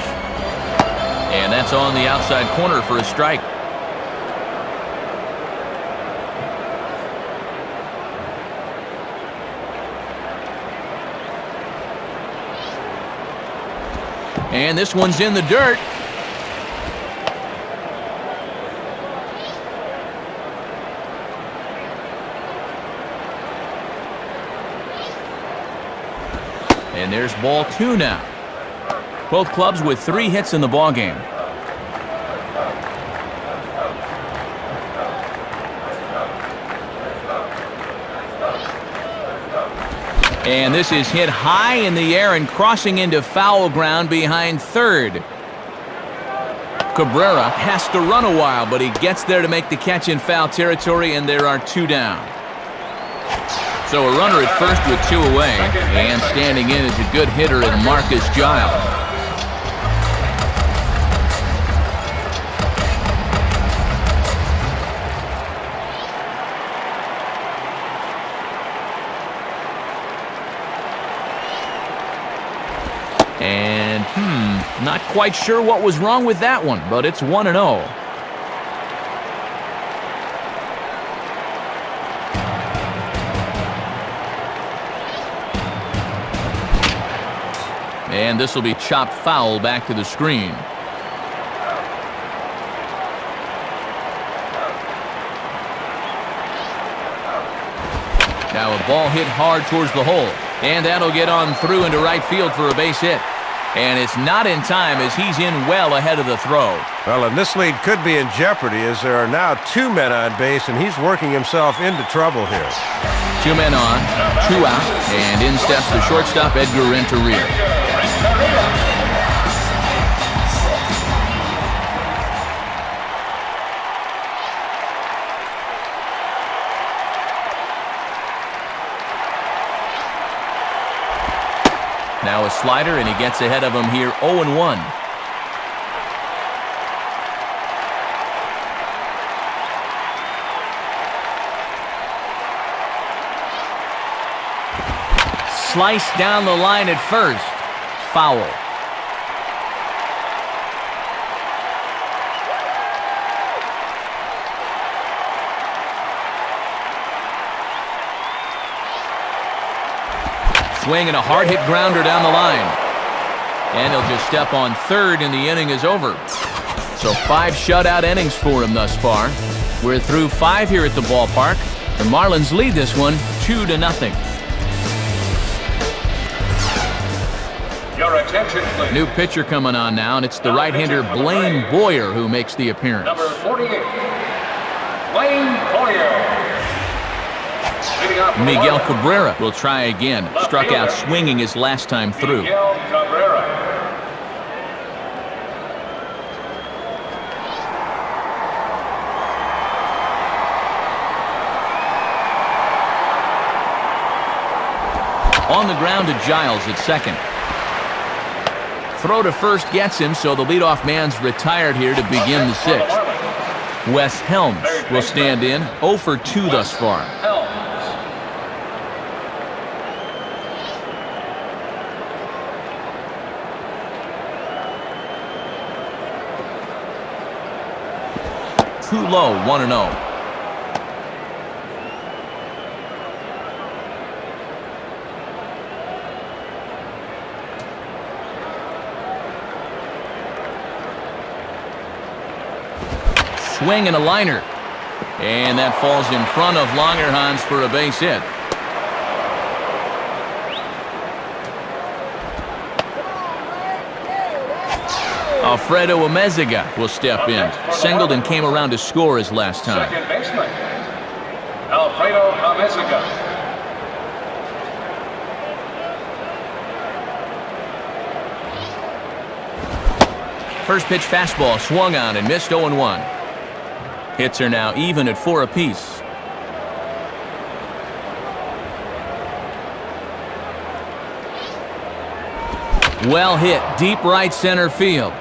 Speaker 1: And that's on the outside corner for a strike. And this one's in the dirt. And there's ball 2 now. Both clubs with 3 hits in the ballgame. And this is hit high in the air and crossing into foul ground behind third. Cabrera has to run a while, but he gets there to make the catch in foul territory, and there are 2 down. So a runner at first with 2 away, and standing in is a good hitter in Marcus Giles. And, not quite sure what was wrong with that one, but it's 1-0. And this will be chopped foul back to the screen. Now a ball hit hard towards the hole. And that'll get on through into right field for a base hit. And it's not in time as he's in well ahead of the throw.
Speaker 2: Well, and this lead could be in jeopardy as there are now 2 men on base, and he's working himself into trouble here.
Speaker 1: 2 men on, 2 out, and in steps the shortstop, Edgar Renteria. Now a slider, and he gets ahead of him here, 0-1. Sliced down the line at first. Foul. Swing and a hard-hit grounder down the line. And he'll just step on third, and the inning is over. So 5 shutout innings for him thus far. We're through 5 here at the ballpark. The Marlins lead this one 2-0.
Speaker 4: Your attention, please.
Speaker 1: New pitcher coming on now, and it's the right-hander Blaine Boyer who makes the appearance.
Speaker 4: Number 48, Blaine Boyer. Leading off for the
Speaker 1: Miguel
Speaker 4: Marlins,
Speaker 1: Cabrera will try again. Struck out swinging his last time through.
Speaker 4: Miguel Cabrera.
Speaker 1: On the ground to Giles at second. Throw to first gets him, so the leadoff man's retired here to begin the sixth. Wes Helms will stand in, 0 for 2 thus far.
Speaker 4: Helms.
Speaker 1: Too low, 1-0. Swing and a liner. And that falls in front of Langerhans for a base hit. Alfredo Amezaga will step in. Singled and came around to score his last time.
Speaker 4: Second baseman, Alfredo Amezaga.
Speaker 1: First pitch fastball swung on and missed 0-1. Hits are now even at 4 apiece. Well hit, deep right center field.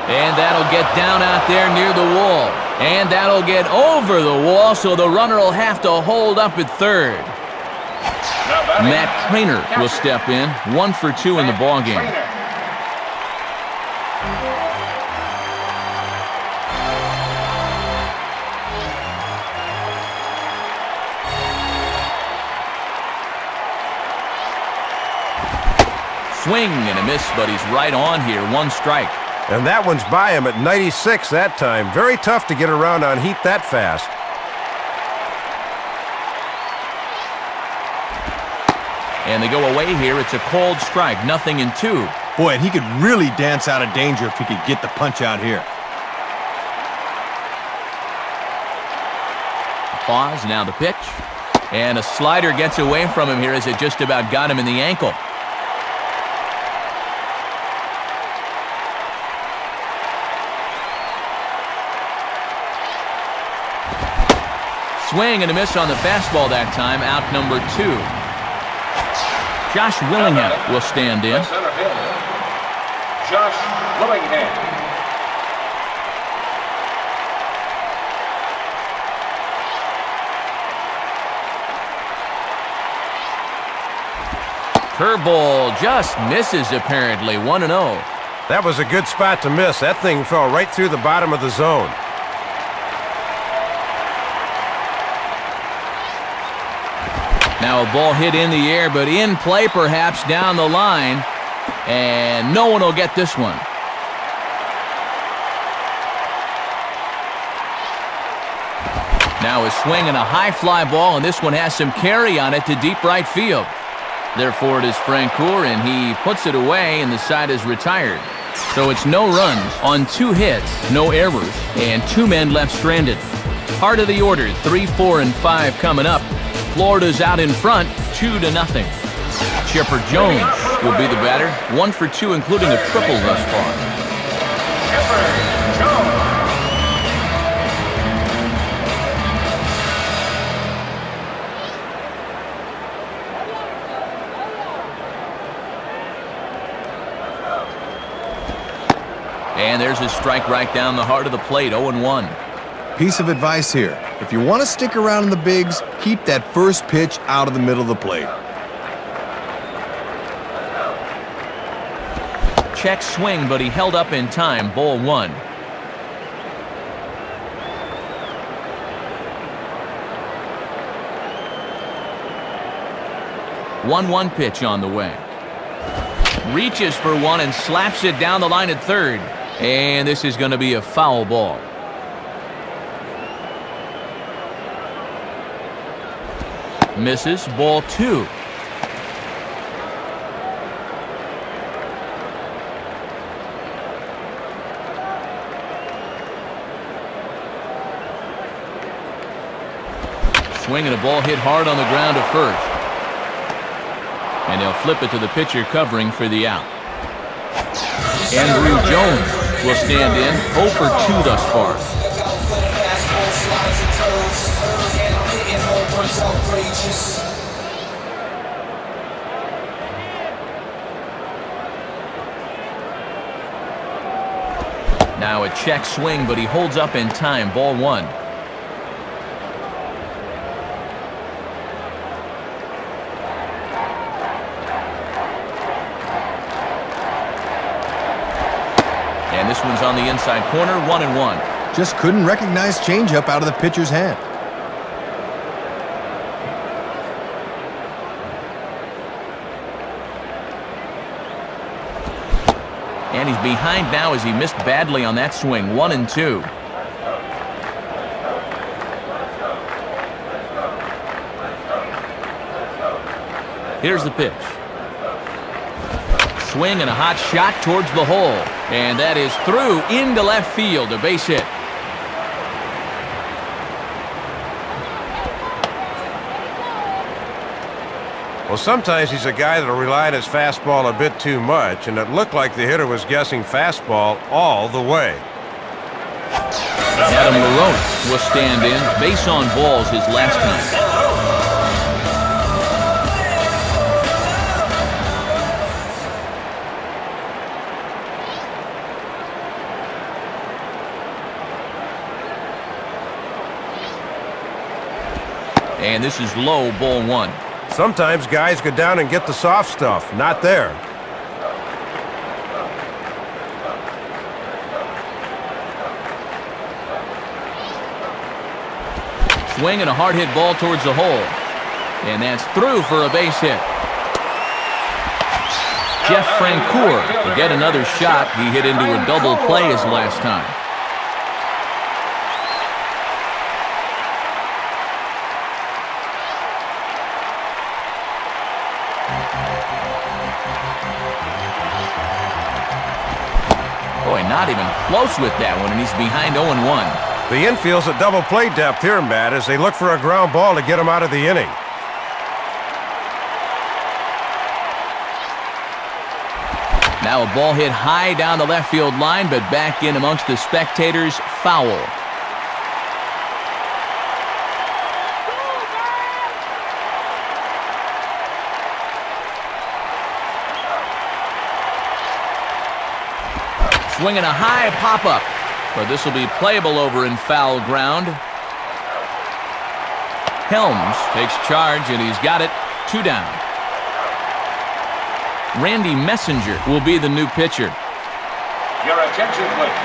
Speaker 1: And that'll get down out there near the wall. And that'll get over the wall, so the runner will have to hold up at third. Matt Trainer will step in, 1 for 2 in the ballgame. Swing and a miss, but he's right on here. 1 strike.
Speaker 2: And that one's by him at 96 that time. Very tough to get around on heat that fast.
Speaker 1: And they go away here. It's a cold strike. 0-2.
Speaker 3: Boy, and he could really dance out of danger if he could get the punch out here.
Speaker 1: Pause, now the pitch. And a slider gets away from him here as it just about got him in the ankle. Swing and a miss on the fastball that time, out number 2. Josh Willingham will stand in.
Speaker 4: Center fielder, Josh Willingham.
Speaker 1: Curveball just misses apparently, 1-0.
Speaker 2: That was a good spot to miss. That thing fell right through the bottom of the zone.
Speaker 1: Now a ball hit in the air, but in play perhaps down the line. And no one will get this one. Now a swing and a high fly ball, and this one has some carry on it to deep right field. Therefore it is Francoeur, and he puts it away, and the side is retired. So it's no runs on 2 hits, no errors, and 2 men left stranded. Heart of the order, 3, 4, and 5 coming up. Florida's out in front, 2-0. Chipper Jones will be the batter, 1 for 2, including a triple thus far.
Speaker 4: Chipper Jones.
Speaker 1: And there's a strike right down the heart of the plate, 0-1.
Speaker 3: Piece of advice here. If you want to stick around in the bigs, keep that first pitch out of the middle of the plate.
Speaker 1: Check swing, but he held up in time. Ball 1. One pitch on the way. Reaches for one and slaps it down the line at third. And this is going to be a foul ball. Misses, ball 2. swing and a ball hit hard on the ground to first. And they'll flip it to the pitcher covering for the out. Andrew Jones will stand in, 0 for 2 thus far. Now a check swing, but he holds up in time. Ball 1. And this one's on the inside corner, 1-1.
Speaker 3: Just couldn't recognize changeup out of the pitcher's hand.
Speaker 1: And he's behind now as he missed badly on that swing. 1-2. Here's the pitch. Swing and a hot shot towards the hole. And that is through into left field, a base hit.
Speaker 2: Well, sometimes he's a guy that'll rely on his fastball a bit too much, and it looked like the hitter was guessing fastball all the way.
Speaker 1: Adam Larona will stand in. Base on balls his last time. And this is low, ball 1.
Speaker 2: Sometimes guys go down and get the soft stuff. Not there.
Speaker 1: Swing and a hard hit ball towards the hole. And that's through for a base hit. Jeff Francoeur will get another shot. He hit into a double play his last time. Boy, not even close with that one, and he's behind 0-1.
Speaker 2: The infield's at double play depth here, Matt, as they look for a ground ball to get him out of the inning.
Speaker 1: Now a ball hit high down the left field line, but back in amongst the spectators, foul. Swinging a high pop-up, but this will be playable over in foul ground. Helms takes charge, and he's got it. 2 down. Randy Messenger will be the new pitcher.
Speaker 4: Your attention, please.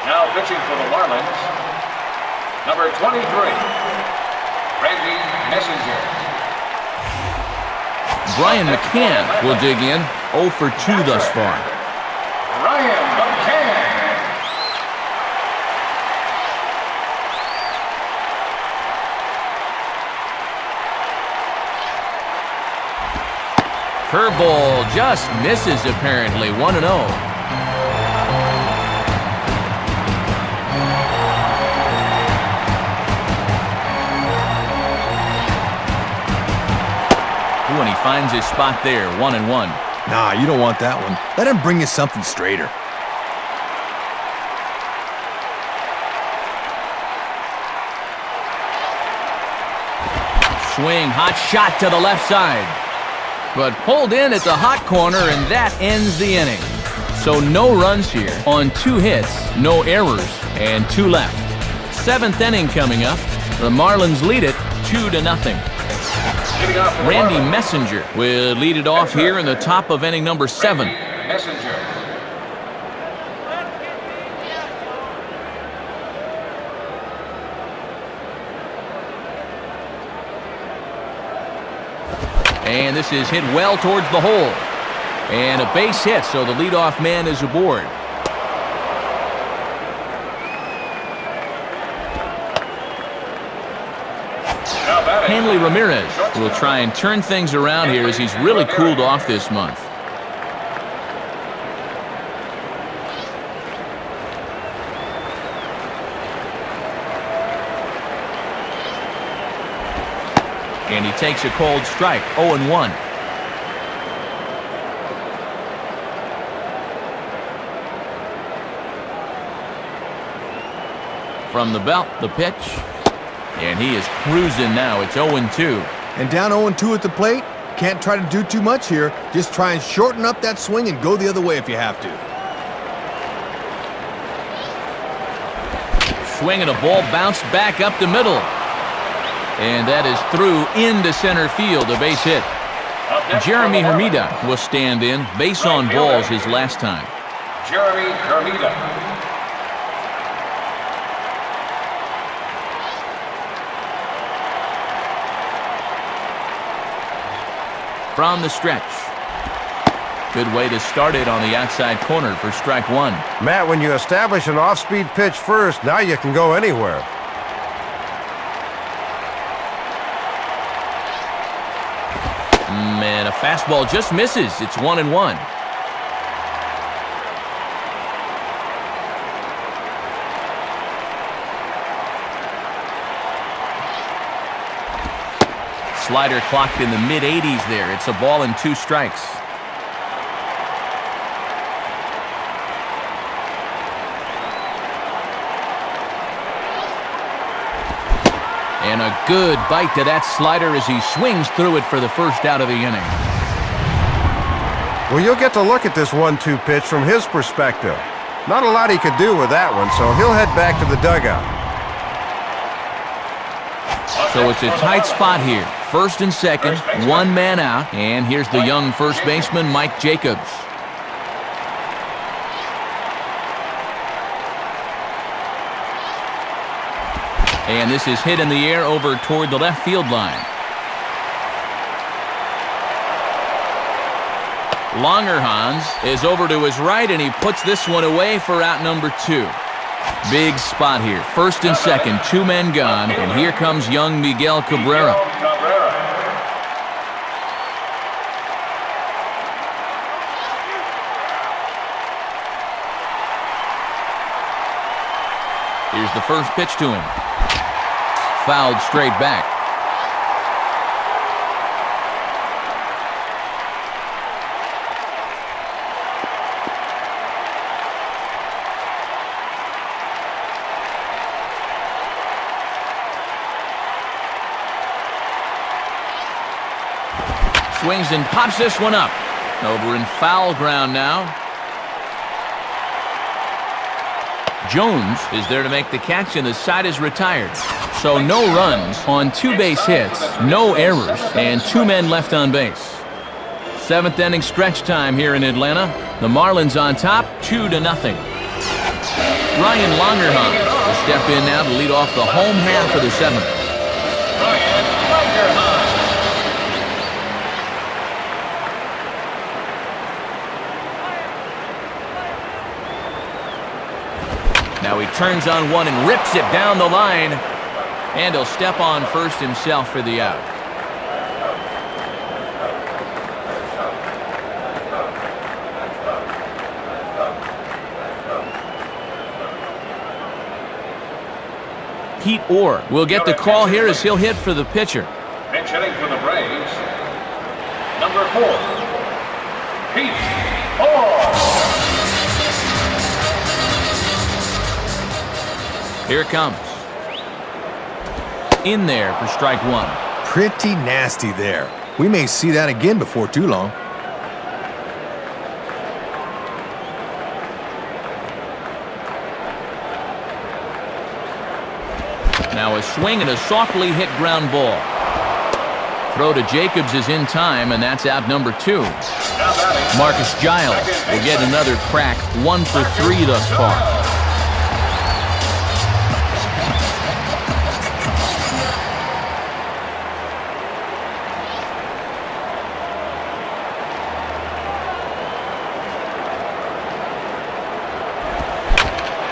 Speaker 4: Now pitching for the Marlins, number 23, Randy Messenger.
Speaker 1: Brian McCann will dig in. 0 for 2 thus far.
Speaker 4: Ryan McCann.
Speaker 1: Curveball just misses apparently. 1-0. Ooh, and he finds his spot there. 1-1.
Speaker 3: Nah, you don't want that one. Let him bring you something straighter.
Speaker 1: Swing, hot shot to the left side. But pulled in at the hot corner, and that ends the inning. So no runs here on 2 hits, no errors, and 2 left. 7th inning coming up. The Marlins lead it 2-0. Randy Messenger will lead it off here in the top of inning number 7.
Speaker 4: Messenger.
Speaker 1: And this is hit well towards the hole. And a base hit, so the leadoff man is aboard. Hanley Ramirez will try and turn things around here as he's really cooled off this month. And he takes a cold strike, 0-1. From the belt, the pitch. And he is cruising now. It's 0-2.
Speaker 3: And down 0-2 at the plate. Can't try to do too much here. Just try and shorten up that swing and go the other way if you have to.
Speaker 1: Swing and a ball bounced back up the middle. And that is through into center field, a base hit. Jeremy Hermida will stand in. Base on balls his last time.
Speaker 4: Jeremy Hermida.
Speaker 1: From the stretch. Good way to start it on the outside corner for strike one.
Speaker 2: Matt, when you establish an off-speed pitch first, now you can go anywhere.
Speaker 1: Man, a fastball just misses. It's 1-1. Slider clocked in the mid-80s there. It's a ball and 2 strikes. And a good bite to that slider as he swings through it for the first out of the inning.
Speaker 2: Well, you'll get to look at this 1-2 pitch from his perspective. Not a lot he could do with that one, so he'll head back to the dugout.
Speaker 1: So it's a tight spot here. First and second, one man out. And here's the young first baseman, Mike Jacobs. And this is hit in the air over toward the left field line. Longerhans is over to his right, and he puts this one away for out number 2. Big spot here. First and second, 2 men gone, and here comes young Miguel Cabrera. Here's the first pitch to him. Fouled straight back. Swings and pops this one up. Over in foul ground now. Jones is there to make the catch, and the side is retired. So no runs on 2 base hits, no errors, and 2 men left on base. 7th inning stretch time here in Atlanta. The Marlins on top, 2-0. Ryan Longerhans will step in now to lead off the home half of the 7th.
Speaker 4: Ryan Longerhans.
Speaker 1: Now he turns on one and rips it down the line. And he'll step on first himself for the out. Pete Orr will get the call here as he'll hit for the pitcher.
Speaker 4: Pitch hitting for the Braves. Number 4, Pete Orr.
Speaker 1: Here it comes. In there for strike one.
Speaker 3: Pretty nasty there. We may see that again before too long.
Speaker 1: Now a swing and a softly hit ground ball. Throw to Jacobs is in time, and that's out number 2. Marcus Giles will get another crack, 1 for 3 thus far.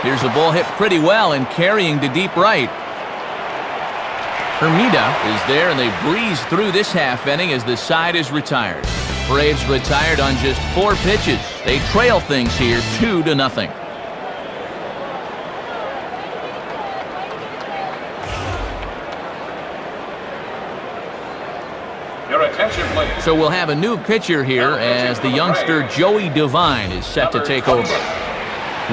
Speaker 1: Here's a ball hit pretty well and carrying to deep right. Hermida is there, and they breeze through this half inning as the side is retired. Braves retired on just 4 pitches. They trail things here 2-0. So we'll have a new pitcher here as the youngster Joey Devine is set to take over.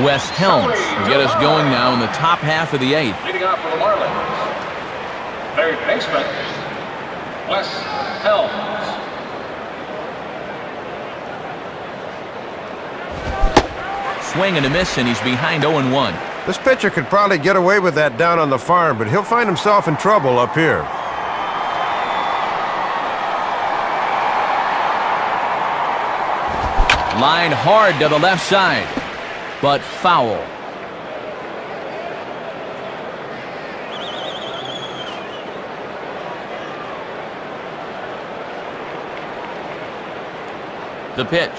Speaker 1: Wes Helms will get us going now in the top half of the 8th.
Speaker 4: Leading off for the Marlins, third baseman, Wes Helms.
Speaker 1: Swing and a miss, and he's behind 0-1.
Speaker 2: This pitcher could probably get away with that down on the farm, but he'll find himself in trouble up here.
Speaker 1: Line hard to the left side, but foul. The pitch.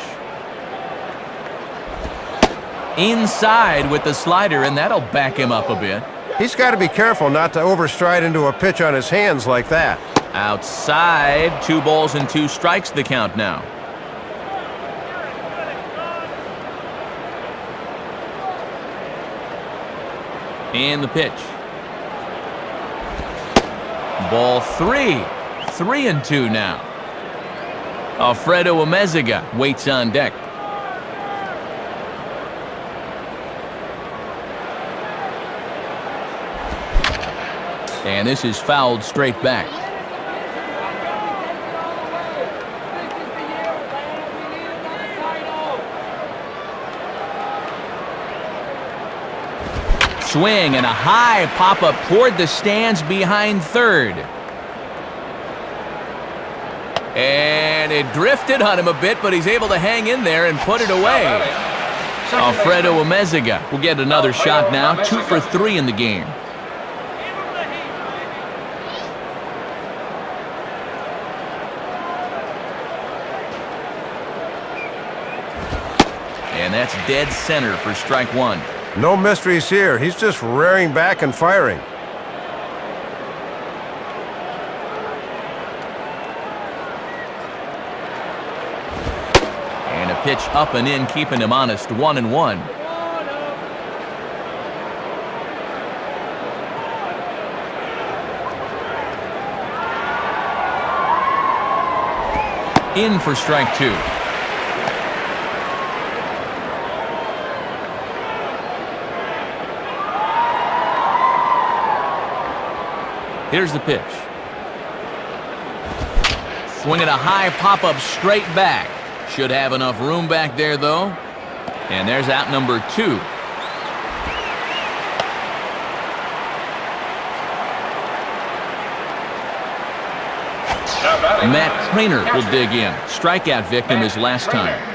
Speaker 1: Inside with the slider, and that'll back him up a bit.
Speaker 2: He's got to be careful not to overstride into a pitch on his hands like that.
Speaker 1: Outside, 2 balls and 2 strikes the count now. And the pitch. Ball 3. 3-2 now. Alfredo Amezaga waits on deck. And this is fouled straight back. Swing and a high pop-up toward the stands behind third. And it drifted on him a bit, but he's able to hang in there and put it away. Alfredo Amezaga will get another shot now, 2 for 3 in the game. And that's dead center for strike 1.
Speaker 2: No mysteries here. He's just rearing back and firing.
Speaker 1: And a pitch up and in, keeping him honest, 1-1. In for strike 2. Here's the pitch. Swinging a high pop-up straight back. Should have enough room back there, though. And there's out number 2. Matt Trainer will dig in. Strikeout victim his last time.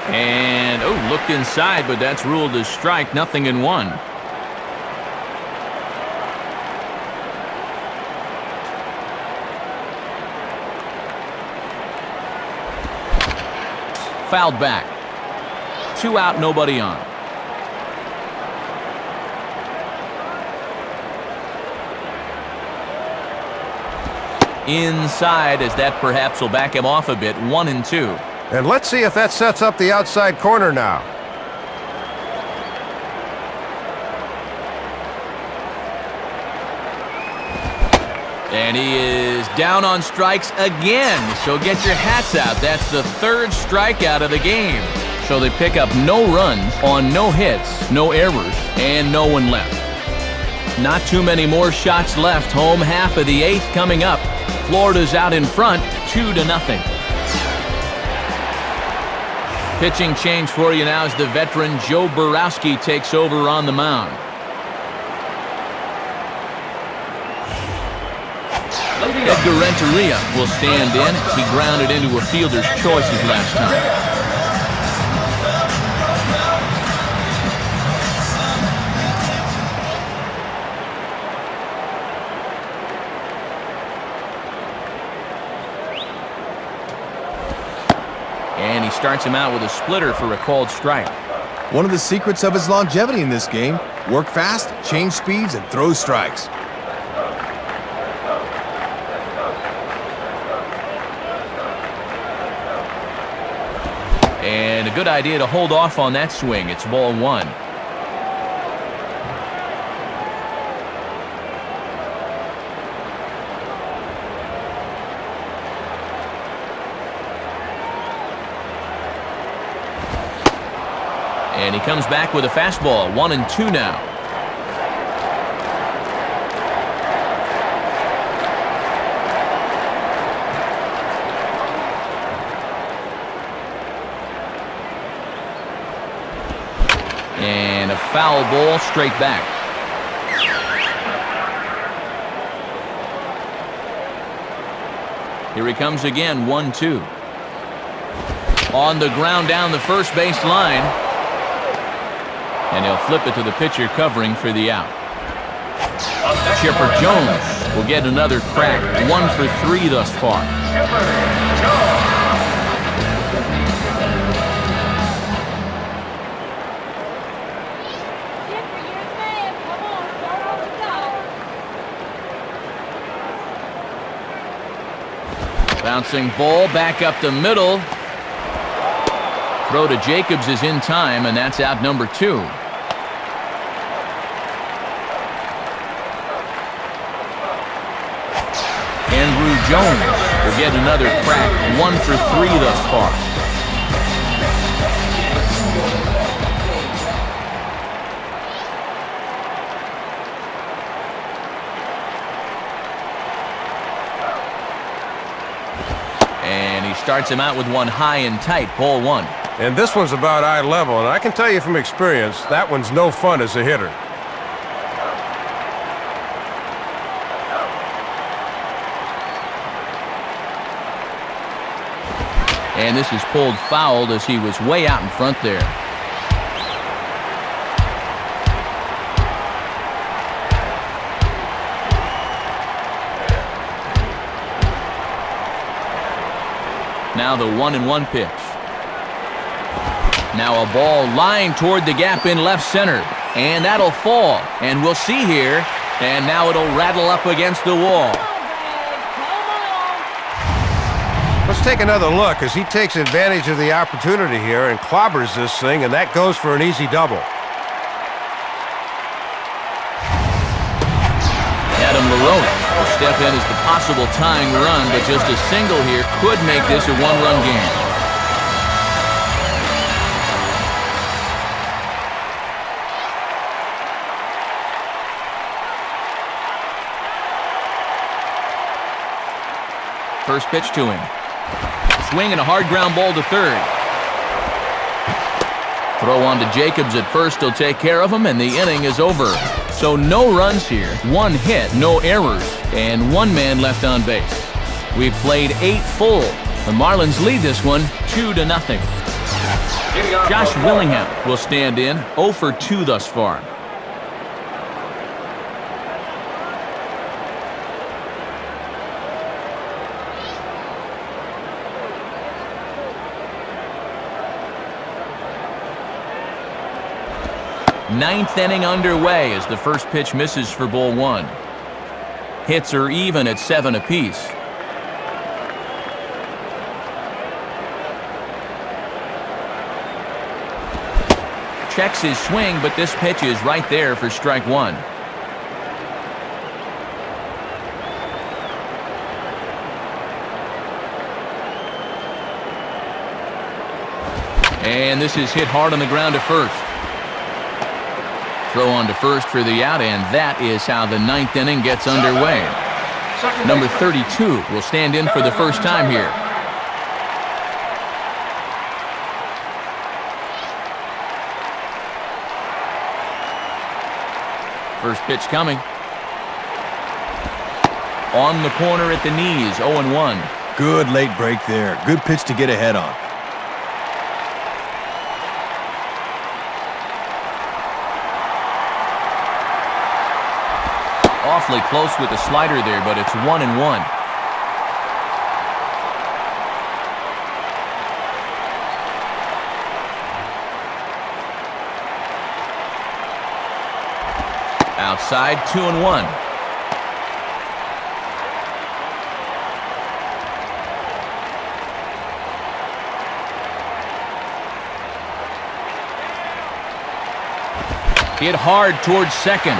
Speaker 1: And, looked inside, but that's ruled as strike, 0-1. Fouled back. 2 out, nobody on. Inside, as that perhaps will back him off a bit, 1-2.
Speaker 2: And let's see if that sets up the outside corner now.
Speaker 1: And he is down on strikes again, so get your hats out. That's the 3rd strikeout of the game. So they pick up no runs on no hits, no errors, and no one left. Not too many more shots left. Home half of the 8th coming up. Florida's out in front, 2-0. Pitching change for you now as the veteran Joe Borowski takes over on the mound. Edgar Renteria will stand in. He grounded into a fielder's choice his last time. And he starts him out with a splitter for a called strike.
Speaker 3: One of the secrets of his longevity in this game: work fast, change speeds, and throw strikes.
Speaker 1: And a good idea to hold off on that swing. It's ball one. And he comes back with a fastball. 1-2 now. And a foul ball straight back. Here he comes again, 1-2. On the ground down the first base line. And he'll flip it to the pitcher covering for the out. Chipper Jones will get another crack. 1 for 3 thus far.
Speaker 4: Chipper Jones.
Speaker 1: Bouncing ball back up the middle. Throw to Jacobs is in time, and that's out number 2. Andrew Jones will get another crack. 1 for 3 thus far. And he starts him out with one high and tight, ball 1.
Speaker 2: And this one's about eye level, and I can tell you from experience, that one's no fun as a hitter.
Speaker 1: And this is pulled fouled as he was way out in front there. Now the 1-1 pitch. Now a ball lined toward the gap in left center. And that'll fall. And we'll see here. And now it'll rattle up against the wall.
Speaker 2: Let's take another look as he takes advantage of the opportunity here and clobbers this thing, and that goes for an easy double.
Speaker 1: Adam Larone will step in as the possible tying run, but just a single here could make this a one-run game. First pitch to him. Swing and a hard ground ball to third. Throw on to Jacobs at first. He'll take care of him, and the inning is over. So no runs here, 1 hit, no errors, and 1 man left on base. We've played 8 full. The Marlins lead this one 2-0. Josh Willingham will stand in, 0 for 2 thus far. Ninth inning underway as the first pitch misses for ball 1. Hits are even at 7 apiece. Checks his swing, but this pitch is right there for strike 1. And this is hit hard on the ground to first. Throw on to first for the out, and that is how the 9th inning gets underway. Number 32 will stand in for the first time here. First pitch coming. On the corner at the knees, 0-1.
Speaker 3: Good late break there. Good pitch to get ahead on.
Speaker 1: Awfully close with the slider there, but it's 1-1. Outside, 2-1. Hit hard towards second.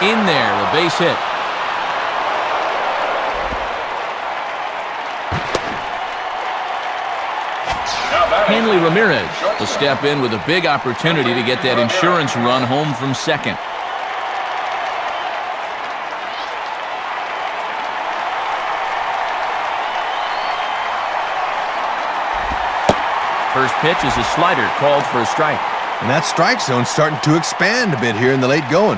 Speaker 1: In there, a base hit. Hanley Ramirez will step in with a big opportunity to get that insurance run home from second. First pitch is a slider called for a strike.
Speaker 3: And that strike zone's starting to expand a bit here in the late going.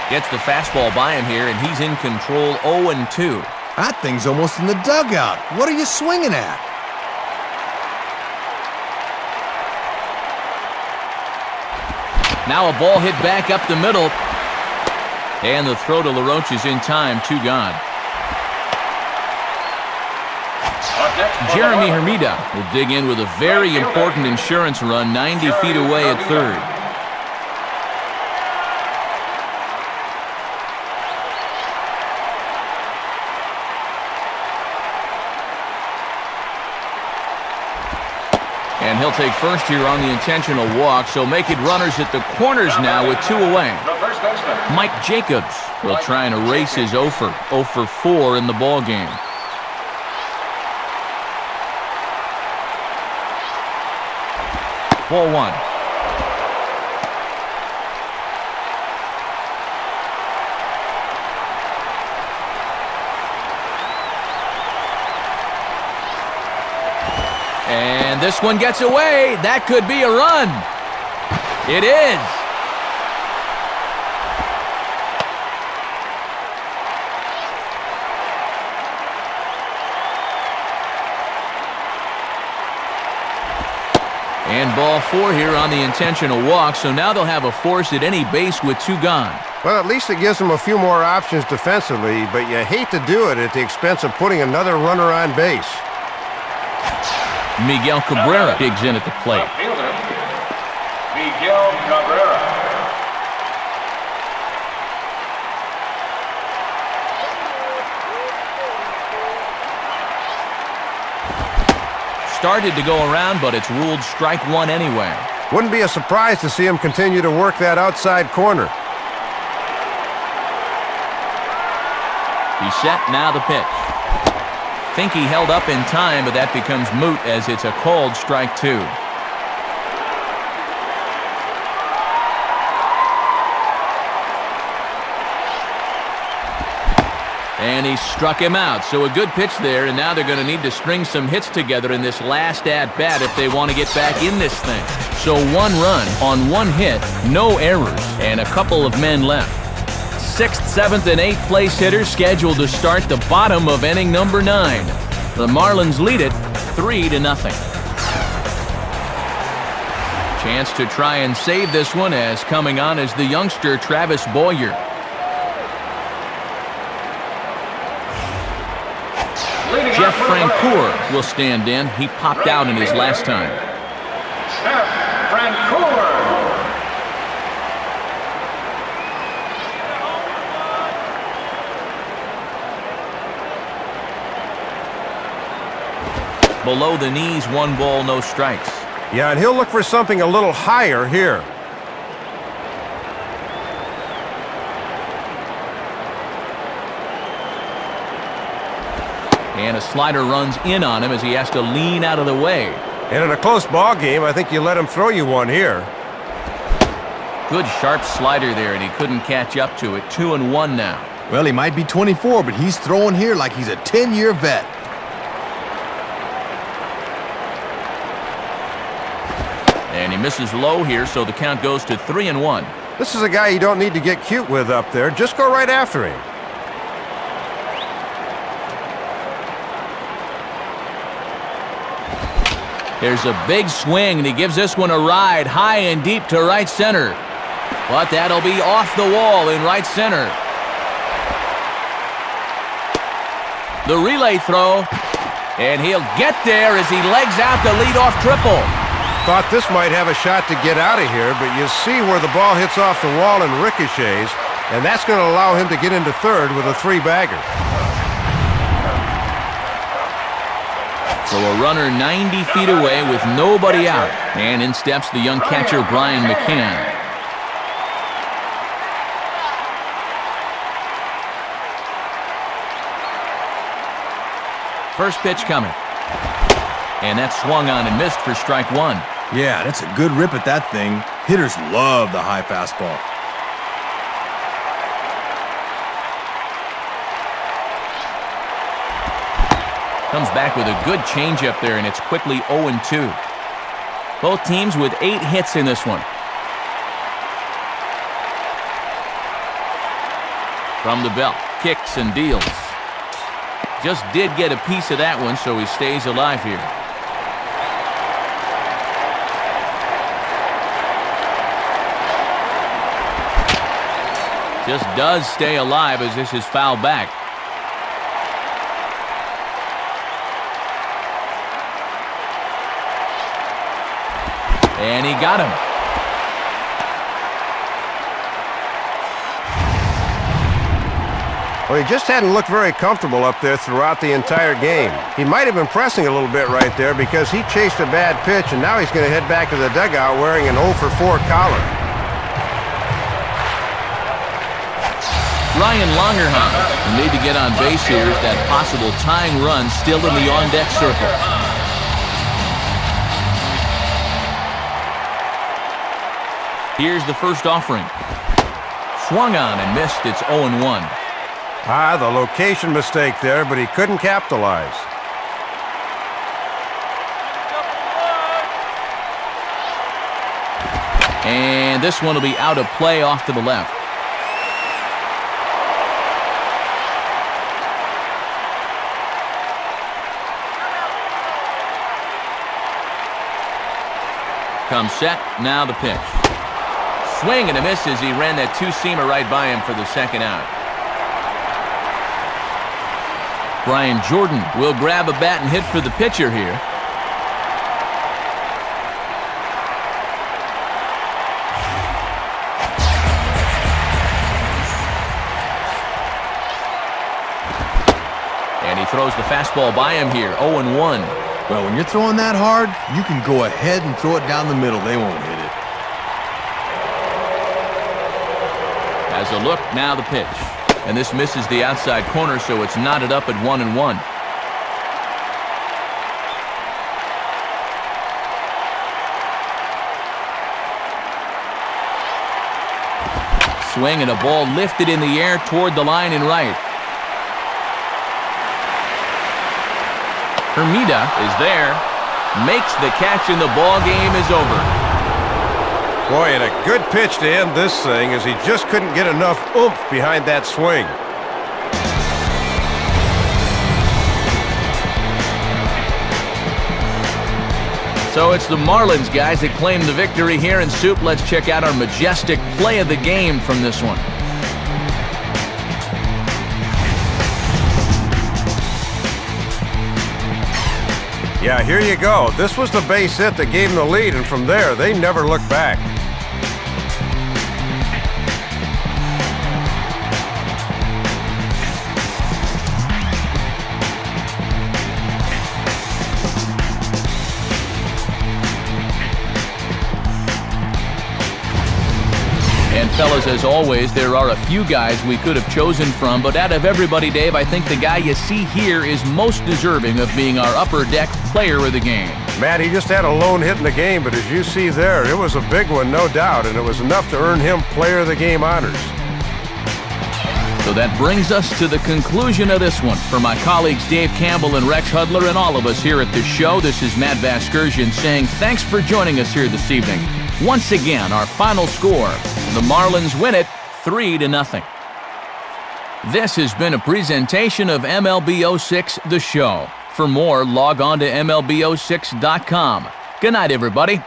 Speaker 1: Gets the fastball by him here, and he's in control 0-2.
Speaker 3: That thing's almost in the dugout. What are you swinging at?
Speaker 1: Now a ball hit back up the middle. And the throw to LaRoche is in time, 2 gone. Jeremy Hermida will dig in with a very important insurance run 90 feet away at third. And he'll take first here on the intentional walk, so make it runners at the corners now with 2 away. Mike Jacobs will try and erase his 0 for 4 in the ballgame. Ball 1. And this one gets away. That could be a run. It is. And ball 4 here on the intentional walk, so now they'll have a force at any base with 2 gone.
Speaker 2: Well, at least it gives them a few more options defensively, but you hate to do it at the expense of putting another runner on base.
Speaker 1: Miguel Cabrera digs in at the plate.
Speaker 4: Fielder, Miguel Cabrera.
Speaker 1: Started to go around, but it's ruled strike 1 anyway.
Speaker 2: Wouldn't be a surprise to see him continue to work that outside corner.
Speaker 1: He's set, now the pitch. Think he held up in time, but that becomes moot as it's a called strike 2. And he struck him out, so a good pitch there, and now they're going to need to string some hits together in this last at-bat if they want to get back in this thing. So 1 run on 1 hit, no errors, and a couple of men left. 6th, 7th, and 8th place hitters scheduled to start the bottom of inning number 9. The Marlins lead it 3-0. Chance to try and save this one as coming on is the youngster Travis Boyer. Jeff Francoeur will stand in. He popped out in his last time.
Speaker 4: Jeff Francoeur.
Speaker 1: Below the knees, 1 ball, no strikes.
Speaker 2: Yeah, and he'll look for something a little higher here.
Speaker 1: And a slider runs in on him as he has to lean out of the way.
Speaker 2: And in a close ball game, I think you let him throw you one here.
Speaker 1: Good sharp slider there, and he couldn't catch up to it. 2-1 now.
Speaker 3: Well, he might be 24, but he's throwing here like he's a 10-year vet.
Speaker 1: And he misses low here, so the count goes to 3-1.
Speaker 2: This is a guy you don't need to get cute with up there. Just go right after him.
Speaker 1: There's a big swing, and he gives this one a ride high and deep to right center. But that'll be off the wall in right center. The relay throw, and he'll get there as he legs out the leadoff triple.
Speaker 2: Thought this might have a shot to get out of here, but you see where the ball hits off the wall and ricochets, and that's going to allow him to get into third with a 3-bagger.
Speaker 1: So a runner 90 feet away with nobody out. And in steps the young catcher, Brian McCann. First pitch coming. And that swung on and missed for strike one.
Speaker 3: Yeah, that's a good rip at that thing. Hitters love the high fastball.
Speaker 1: Comes back with a good changeup there, and it's quickly 0-2. Both teams with 8 hits in this one. From the belt, kicks and deals. Just did get a piece of that one, so he stays alive here. Just does stay alive as this is fouled back. And he got him.
Speaker 2: Well, he just hadn't looked very comfortable up there throughout the entire game. He might have been pressing a little bit right there because he chased a bad pitch, and now he's going to head back to the dugout wearing an 0-for-4 collar.
Speaker 1: Ryan Longerhans will need to get on base here as that possible tying run still in the on-deck circle. Here's the first offering. Swung on and missed. It's 0-1.
Speaker 2: The location mistake there, but he couldn't capitalize.
Speaker 1: And this one will be out of play off to the left. Comes set, now the pitch. Swing and a miss as he ran that two-seamer right by him for the second out. Brian Jordan will grab a bat and hit for the pitcher here. And he throws the fastball by him here, 0-1.
Speaker 3: Well, when you're throwing that hard, you can go ahead and throw it down the middle. They won't hit it.
Speaker 1: As a look, now the pitch. And this misses the outside corner, so it's knotted up at 1-1. Swing and a ball lifted in the air toward the line and right. Hermida is there, makes the catch, and the ball game is over.
Speaker 2: Boy, and a good pitch to end this thing as he just couldn't get enough oomph behind that swing.
Speaker 1: So it's the Marlins guys that claim the victory here in Soup. Let's check out our majestic play of the game from this one.
Speaker 2: Yeah, here you go. This was the base hit that gave them the lead, and from there, they never looked back.
Speaker 1: And fellas, as always, there are a few guys we could have chosen from, but out of everybody, Dave, I think the guy you see here is most deserving of being our upper deck player of the game.
Speaker 2: Matt, he just had a lone hit in the game, but as you see there, it was a big one, no doubt, and it was enough to earn him player of the game honors.
Speaker 1: So that brings us to the conclusion of this one. For my colleagues Dave Campbell and Rex Hudler and all of us here at the show, this is Matt Vasgersian saying thanks for joining us here this evening. Once again, our final score, the Marlins win it 3-0. This has been a presentation of MLB 06 The Show. For more, log on to MLB06.com. Good night, everybody.